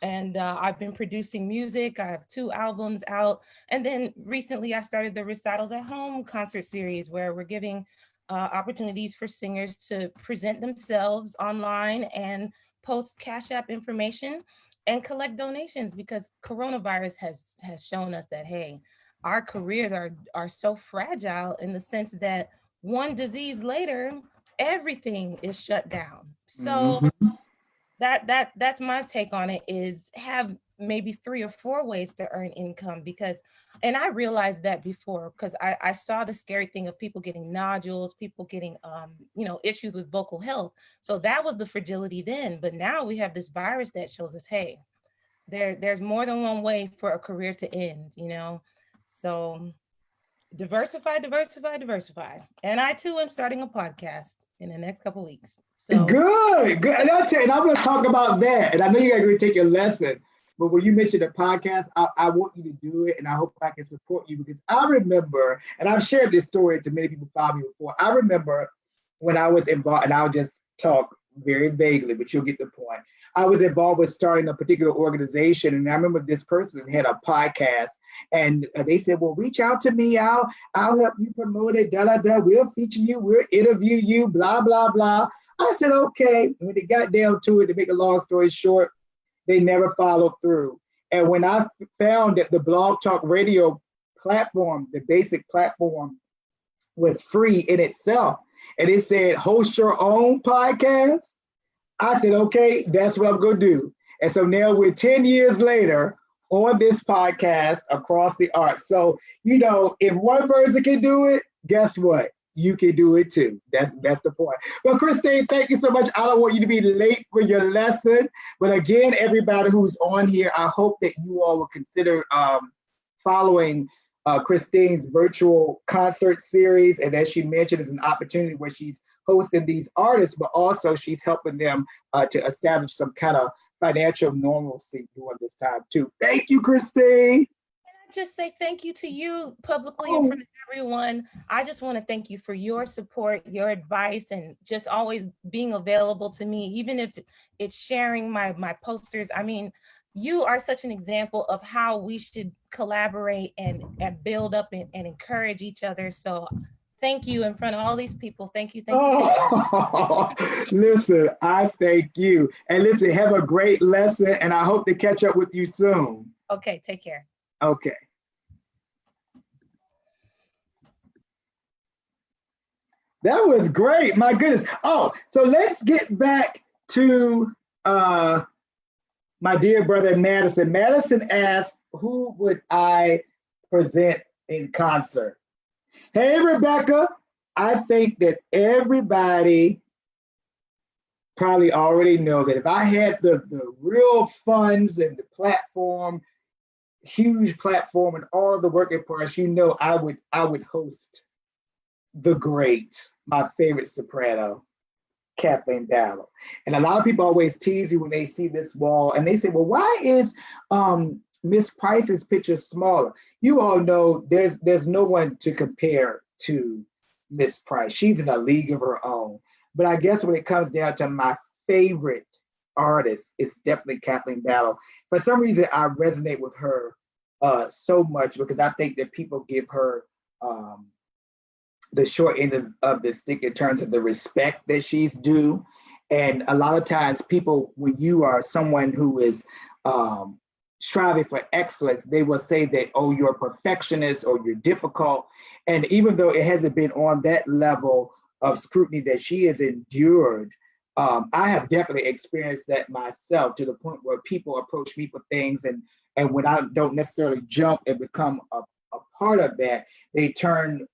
and I've been producing music. I have 2 albums out. And then recently I started the Recitals at Home concert series, where we're giving opportunities for singers to present themselves online and post Cash App information and collect donations, because coronavirus has shown us that, hey, our careers are so fragile, in the sense that one disease later, everything is shut down. So Mhm. that's my take on it, is have maybe 3 or 4 ways to earn income. Because, and I realized that before, because I saw the scary thing of people getting nodules, people getting issues with vocal health. So that was the fragility then. But now we have this virus that shows us, hey, there's more than one way for a career to end. So diversify, diversify, diversify. And I too am starting a podcast in the next couple weeks. So Good, good. And I'll tell you, and I'm going to talk about that. And I know you're going to take your lesson, but when you mentioned the podcast, I want you to do it, and I hope I can support you, because I remember, and I've shared this story to many people following me before. I remember when I was involved, and I'll just talk very vaguely, but you'll get the point. I was involved with starting a particular organization, and I remember this person had a podcast, and they said, "Well, reach out to me. I'll help you promote it. Da da da. We'll feature you. We'll interview you. Blah blah blah." I said, "Okay." When they got down to it, to make a long story short, they never followed through. And when I found that the Blog Talk Radio platform, the basic platform, was free in itself, and it said host your own podcast, I said, okay, that's what I'm going to do. And so now we're 10 years later on this podcast across the arts. So, if one person can do it, guess what? You can do it too. That's the point. Well, Christine, thank you so much. I don't want you to be late for your lesson. But again, everybody who's on here, I hope that you all will consider following Christine's virtual concert series. And as she mentioned, it's an opportunity where she's hosting these artists, but also she's helping them to establish some kind of financial normalcy during this time too. Thank you, Christine. just say thank you to you publicly in front of everyone. I just want to thank you for your support, your advice, and just always being available to me, even if it's sharing my posters. I mean, you are such an example of how we should collaborate and build up and encourage each other. So thank you in front of all these people. Thank you. Thank you. Oh, listen, I thank you. And listen, have a great lesson, and I hope to catch up with you soon. Okay, take care. Okay. That was great. My goodness. Oh, so let's get back to my dear brother Madison. Madison asked, who would I present in concert? Hey, Rebecca. I think that everybody probably already know that if I had the real funds and the platform, huge platform, and all of the working parts, I would host the great, my favorite soprano, Kathleen Battle. And a lot of people always tease me when they see this wall, and they say, well, why is Miss Price's picture smaller? You all know there's no one to compare to Miss Price. She's in a league of her own. But I guess when it comes down to my favorite artist, it's definitely Kathleen Battle. For some reason, I resonate with her so much because I think that people give her the short end of the stick in terms of the respect that she's due. And a lot of times people, when you are someone who is striving for excellence, they will say that, oh, you're a perfectionist or you're difficult. And even though it hasn't been on that level of scrutiny that she has endured, I have definitely experienced that myself, to the point where people approach me for things, and when I don't necessarily jump and become a part of that, they turn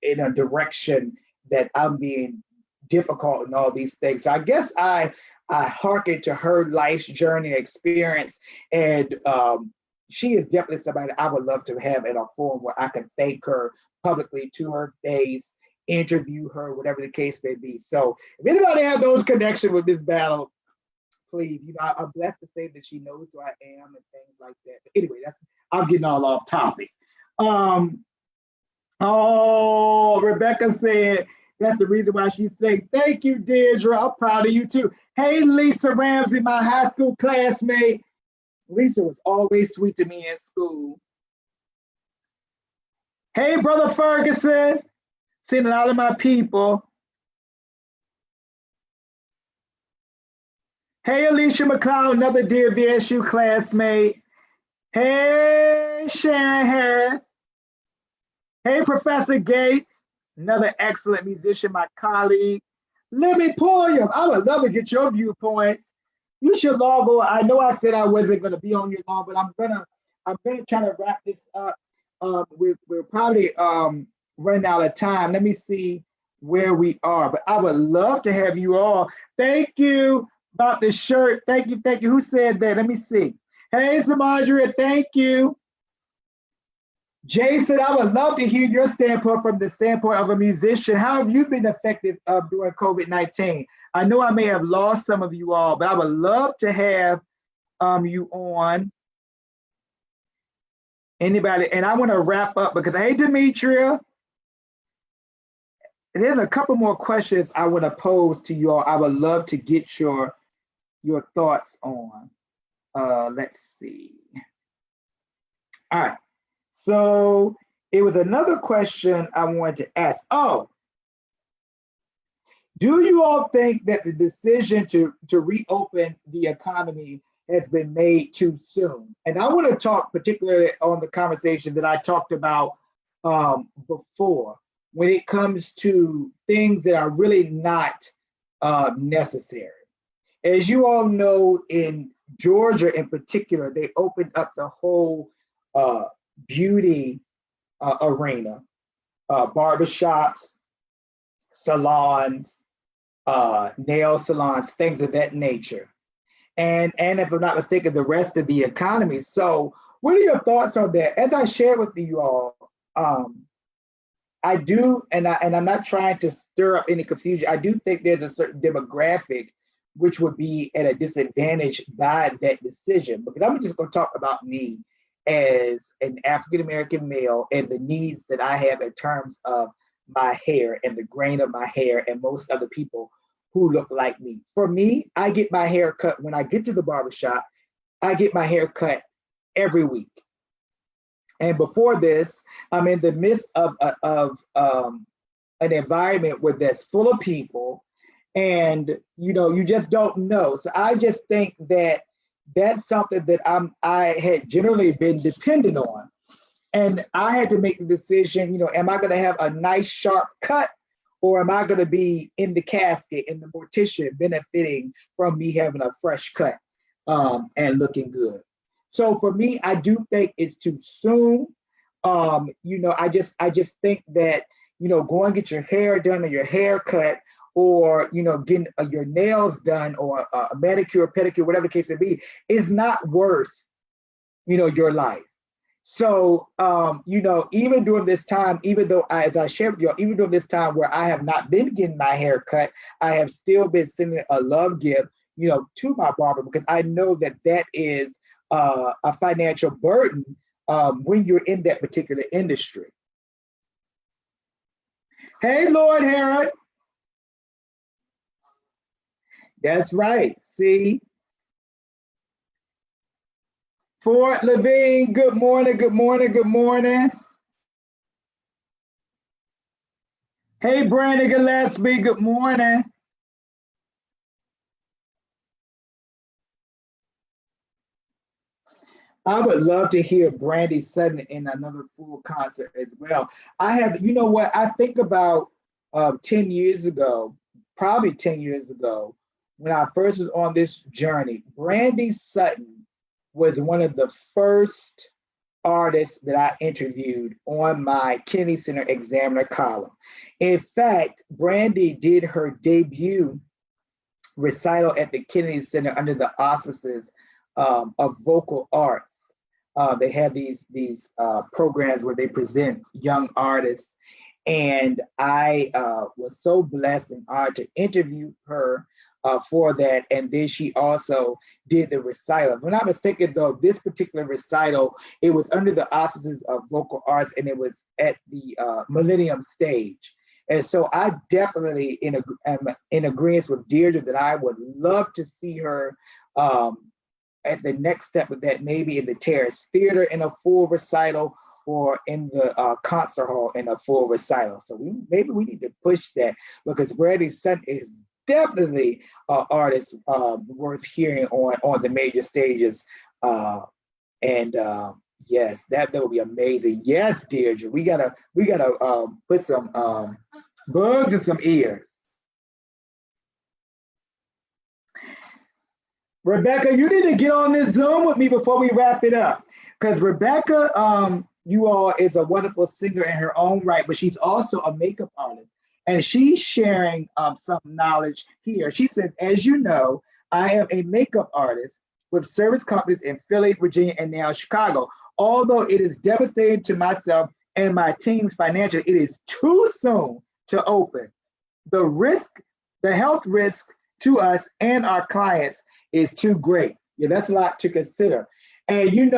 in a direction that I'm being difficult and all these things. So I guess I hearken to her life's journey experience, and she is definitely somebody I would love to have in a forum where I can thank her publicly to her face, interview her, whatever the case may be. So if anybody has those connections with this Battle, please, I'm blessed to say that she knows who I am and things like that. But anyway, I'm getting all off topic. Oh, Rebecca said that's the reason why she's saying, thank you, Diedre. I'm proud of you too. Hey, Lisa Ramsey, my high school classmate. Lisa was always sweet to me in school. Hey, Brother Ferguson. Seen a lot of my people. Hey, Alicia McLeod, another dear VSU classmate. Hey, Sharon Harris. Hey, Professor Gates, another excellent musician, my colleague. Libby Pulliam, I would love to get your viewpoints. You should log on. I know I said I wasn't going to be on here long, but I'm gonna try to wrap this up. We're probably running out of time. Let me see where we are, but I would love to have you all. Thank you about the shirt. Thank you, thank you. Who said that? Let me see. Hey, Samandria, thank you. Jason, I would love to hear your standpoint from the standpoint of a musician. How have you been affected during COVID-19? I know I may have lost some of you all, but I would love to have you on. Anybody? And I want to wrap up because, hey, Demetria, there's a couple more questions I want to pose to you all. I would love to get your thoughts on. Let's see. All right. So it was another question I wanted to ask. Oh, do you all think that the decision to reopen the economy has been made too soon? And I want to talk particularly on the conversation that I talked about before when it comes to things that are really not necessary. As you all know, in Georgia in particular, they opened up the whole beauty arena, barbershops, salons, nail salons, things of that nature. And if I'm not mistaken, the rest of the economy. So what are your thoughts on that? As I shared with you all, I do, and I'm not trying to stir up any confusion. I do think there's a certain demographic which would be at a disadvantage by that decision. Because I'm just going to talk about me as an African-American male and the needs that I have in terms of my hair and the grain of my hair and most other people who look like me. For me, I get my hair cut when I get to the barbershop. I get my hair cut every week. And before this, I'm in the midst of an environment where that's full of people and you just don't know. So I just think that that's something that I had generally been dependent on. And I had to make the decision, am I going to have a nice sharp cut or am I going to be in the casket and the mortician benefiting from me having a fresh cut and looking good? So for me, I do think it's too soon. I just think that, go and get your hair done or your hair cut or, getting your nails done or a manicure, pedicure, whatever the case may be, is not worth, your life. So, even during this time, even though as I shared with you, even during this time where I have not been getting my hair cut, I have still been sending a love gift, to my barber because I know that that is a financial burden when you're in that particular industry. Hey, Lord Herod. That's right. See? Fort Levine, good morning, good morning, good morning. Hey, Brandon Gillespie, good morning. I would love to hear Brandy Sutton in another full concert as well. I have, what, I think about 10 years ago, probably 10 years ago, when I first was on this journey, Brandy Sutton was one of the first artists that I interviewed on my Kennedy Center Examiner column. In fact, Brandy did her debut recital at the Kennedy Center under the auspices of vocal arts. They have these programs where they present young artists. And I was so blessed and honored to interview her for that. And then she also did the recital. If I'm not mistaken, though, this particular recital, it was under the auspices of vocal arts, and it was at the Millennium Stage. And so I definitely am in agreement with Diedre that I would love to see her at the next step of that, maybe in the Terrace Theater in a full recital, or in the concert hall in a full recital. So maybe we need to push that, because Brandy Sutton is definitely an artist worth hearing on the major stages. Yes, that would be amazing. Yes, Diedre, we gotta put some bugs in some ears. Rebecca, you need to get on this Zoom with me before we wrap it up, because Rebecca, you all, is a wonderful singer in her own right, but she's also a makeup artist, and she's sharing some knowledge here. She says, as you know, I am a makeup artist with service companies in Philly, Virginia, and now Chicago. Although it is devastating to myself and my teams financially, it is too soon to open. The health risk to us and our clients is too great. Yeah, that's a lot to consider. And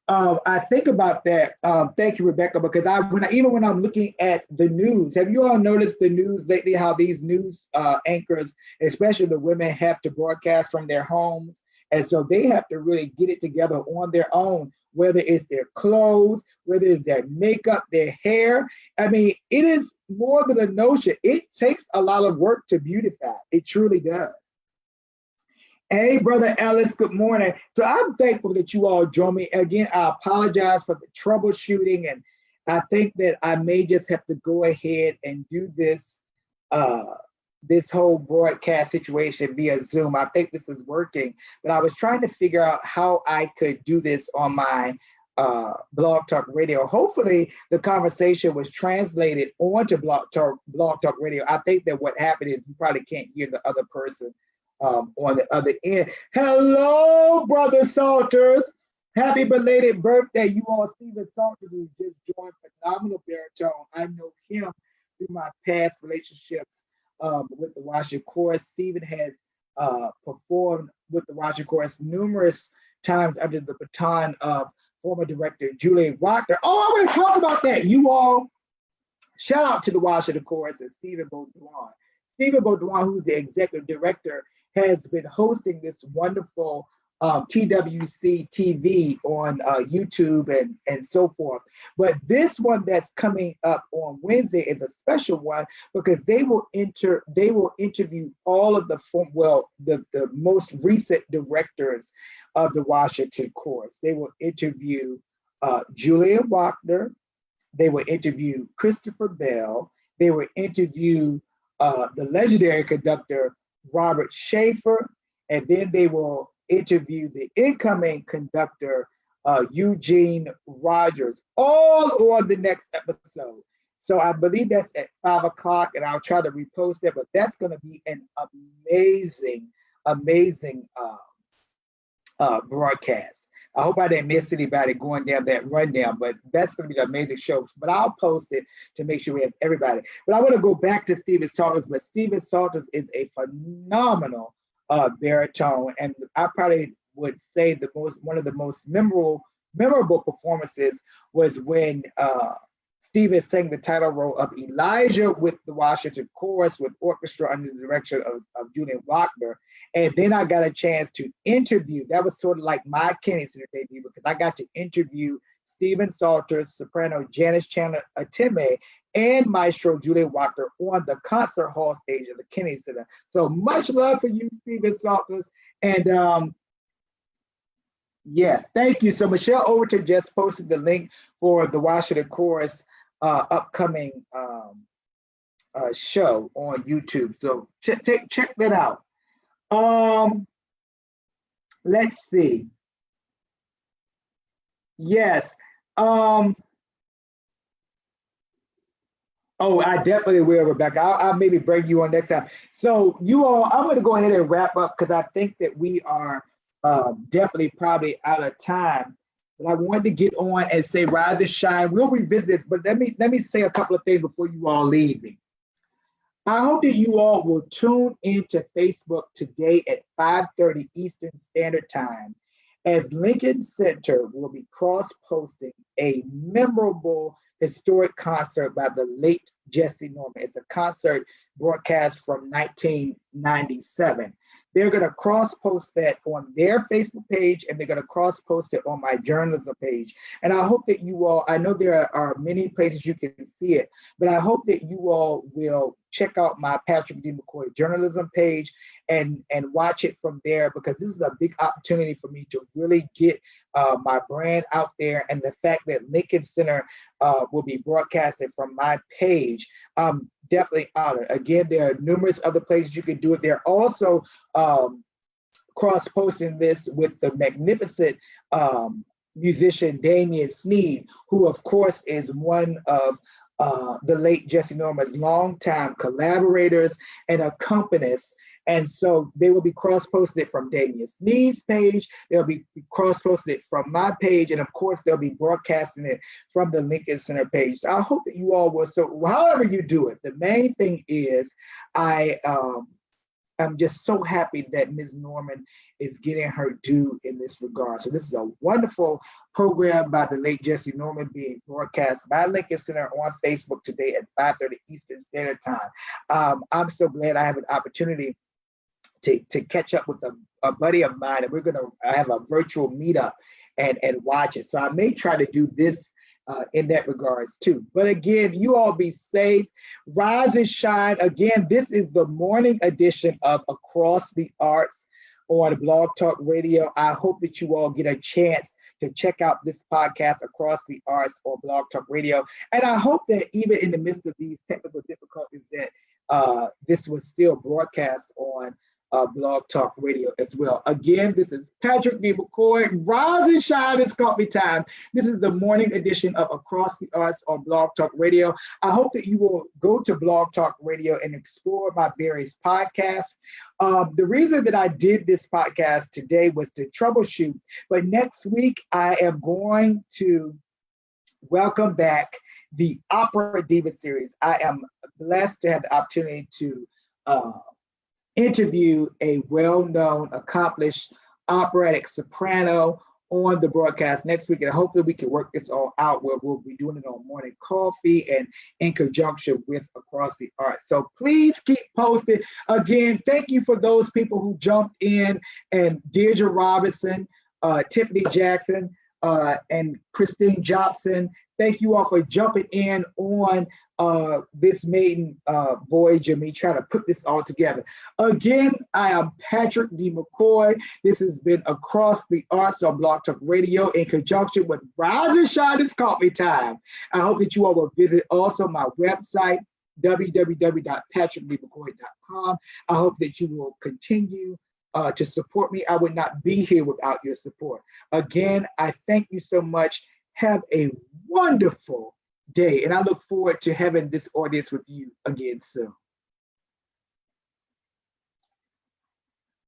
I think about that. Thank you, Rebecca, because even when I'm looking at the news, have you all noticed the news lately, how these news anchors, especially the women, have to broadcast from their homes? And so they have to really get it together on their own, whether it's their clothes, whether it's their makeup, their hair. I mean, it is more than a notion. It takes a lot of work to beautify. It truly does. Hey, Brother Ellis, good morning. So I'm thankful that you all joined me. Again, I apologize for the troubleshooting, and I think that I may just have to go ahead and do this whole broadcast situation via Zoom. I think this is working, but I was trying to figure out how I could do this on my Blog Talk Radio. Hopefully the conversation was translated onto Blog Talk Radio. I think that what happened is you probably can't hear the other person on the other end. Hello, Brother Salters. Happy belated birthday. You all, Stephen Salters, who just joined, phenomenal baritone. I know him through my past relationships with the Washington Chorus. Stephen has performed with the Washington Chorus numerous times under the baton of former director Julian Wagner. Oh, I want to talk about that. You all, shout out to the Washington Chorus and Stephen Beaudoin. Stephen Beaudoin, who's the executive director, has been hosting this wonderful TWC TV on YouTube and so forth. But this one that's coming up on Wednesday is a special one, because they will interview all of the most recent directors of the Washington Chorus. They will interview Julian Wagner. They will interview Christopher Bell. They will interview the legendary conductor Robert Schaefer, and then they will interview the incoming conductor Eugene Rogers, all on the next episode. So I believe that's at 5 o'clock, and I'll try to repost that, but that's going to be an amazing broadcast. I hope I didn't miss anybody going down that rundown, but that's going to be an amazing show. But I'll post it to make sure we have everybody. But I want to go back to Stephen Salters, but Stephen Salters is a phenomenal baritone, and I probably would say one of the most memorable performances was when Stephen sang the title role of Elijah with the Washington Chorus with orchestra under the direction of Julian Wagner. And then I got a chance to interview, that was sort of like my Kenny Center debut, because I got to interview Stephen Salters, soprano Janice Chandler Ateme, and maestro Julian Wagner on the concert hall stage of the Kennedy Center. So much love for you, Stephen Salters. And yes, thank you. So Michelle Overton just posted the link for the Washington Chorus upcoming show on YouTube. So check that out. Let's see. Yes. Oh, I definitely will, Rebecca. I'll maybe bring you on next time. So you all, I'm going to go ahead and wrap up, because I think that we are definitely probably out of time. But I wanted to get on and say rise and shine. We'll revisit this, but let me say a couple of things before you all leave me. I hope that you all will tune into Facebook today at 5:30 Eastern Standard Time, as Lincoln Center will be cross-posting a memorable historic concert by the late Jesse Norman. It's a concert broadcast from 1997. They're going to cross-post that on their Facebook page, and they're going to cross-post it on my journalism page. And I hope that you all, I know there are many places you can see it, but I hope that you all will check out my Patrick D. McCoy journalism page and watch it from there, because this is a big opportunity for me to really get my brand out there. And the fact that Lincoln Center will be broadcasted from my page, I'm definitely honored. Again, there are numerous other places you can do it. They're also cross-posting this with the magnificent musician Damian Sneed, who of course is one of the late Jesse Norman's longtime collaborators and accompanists. And so they will be cross-posted from Damian Sneed's page. They'll be cross-posted from my page. And of course, they'll be broadcasting it from the Lincoln Center page. So I hope that you all will, so however you do it, the main thing is I'm just so happy that Ms. Norman is getting her due in this regard. So this is a wonderful program by the late Jesse Norman being broadcast by Lincoln Center on Facebook today at 5:30 Eastern Standard Time. I'm so glad I have an opportunity to catch up with a buddy of mine, and we're going to have a virtual meetup and watch it. So I may try to do this in that regards too. But again, you all be safe, rise and shine. Again, this is the morning edition of Across the Arts on Blog Talk Radio. I hope that you all get a chance to check out this podcast, Across the Arts, on Blog Talk Radio. And I hope that even in the midst of these technical difficulties that this was still broadcast on Blog Talk Radio as well. Again, this is Patrick D. McCoy. Rise and shine, it's coffee time. This is the morning edition of Across the Arts on Blog Talk Radio. I hope that you will go to Blog Talk Radio and explore my various podcasts. The reason that I did this podcast today was to troubleshoot, but next week I am going to welcome back the Opera Diva series. I am blessed to have the opportunity to interview a well-known, accomplished operatic soprano on the broadcast next week. And hopefully we can work this all out where we'll be doing it on Morning Coffee and in conjunction with Across the Arts. So please keep posted. Again, thank you for those people who jumped in, and Diedre Robinson, Tiffany Jackson, and Christine Jobson. Thank you all for jumping in on this maiden voyage of me trying to put this all together. Again, I am Patrick D. McCoy. This has been Across the Arts on Blog Talk Radio in conjunction with Rise and Shine, it's coffee time. I hope that you all will visit also my website, www.patrickdmccoy.com. I hope that you will continue to support me. I would not be here without your support. Again, I thank you so much. Have a wonderful day, and I look forward to having this audience with you again soon.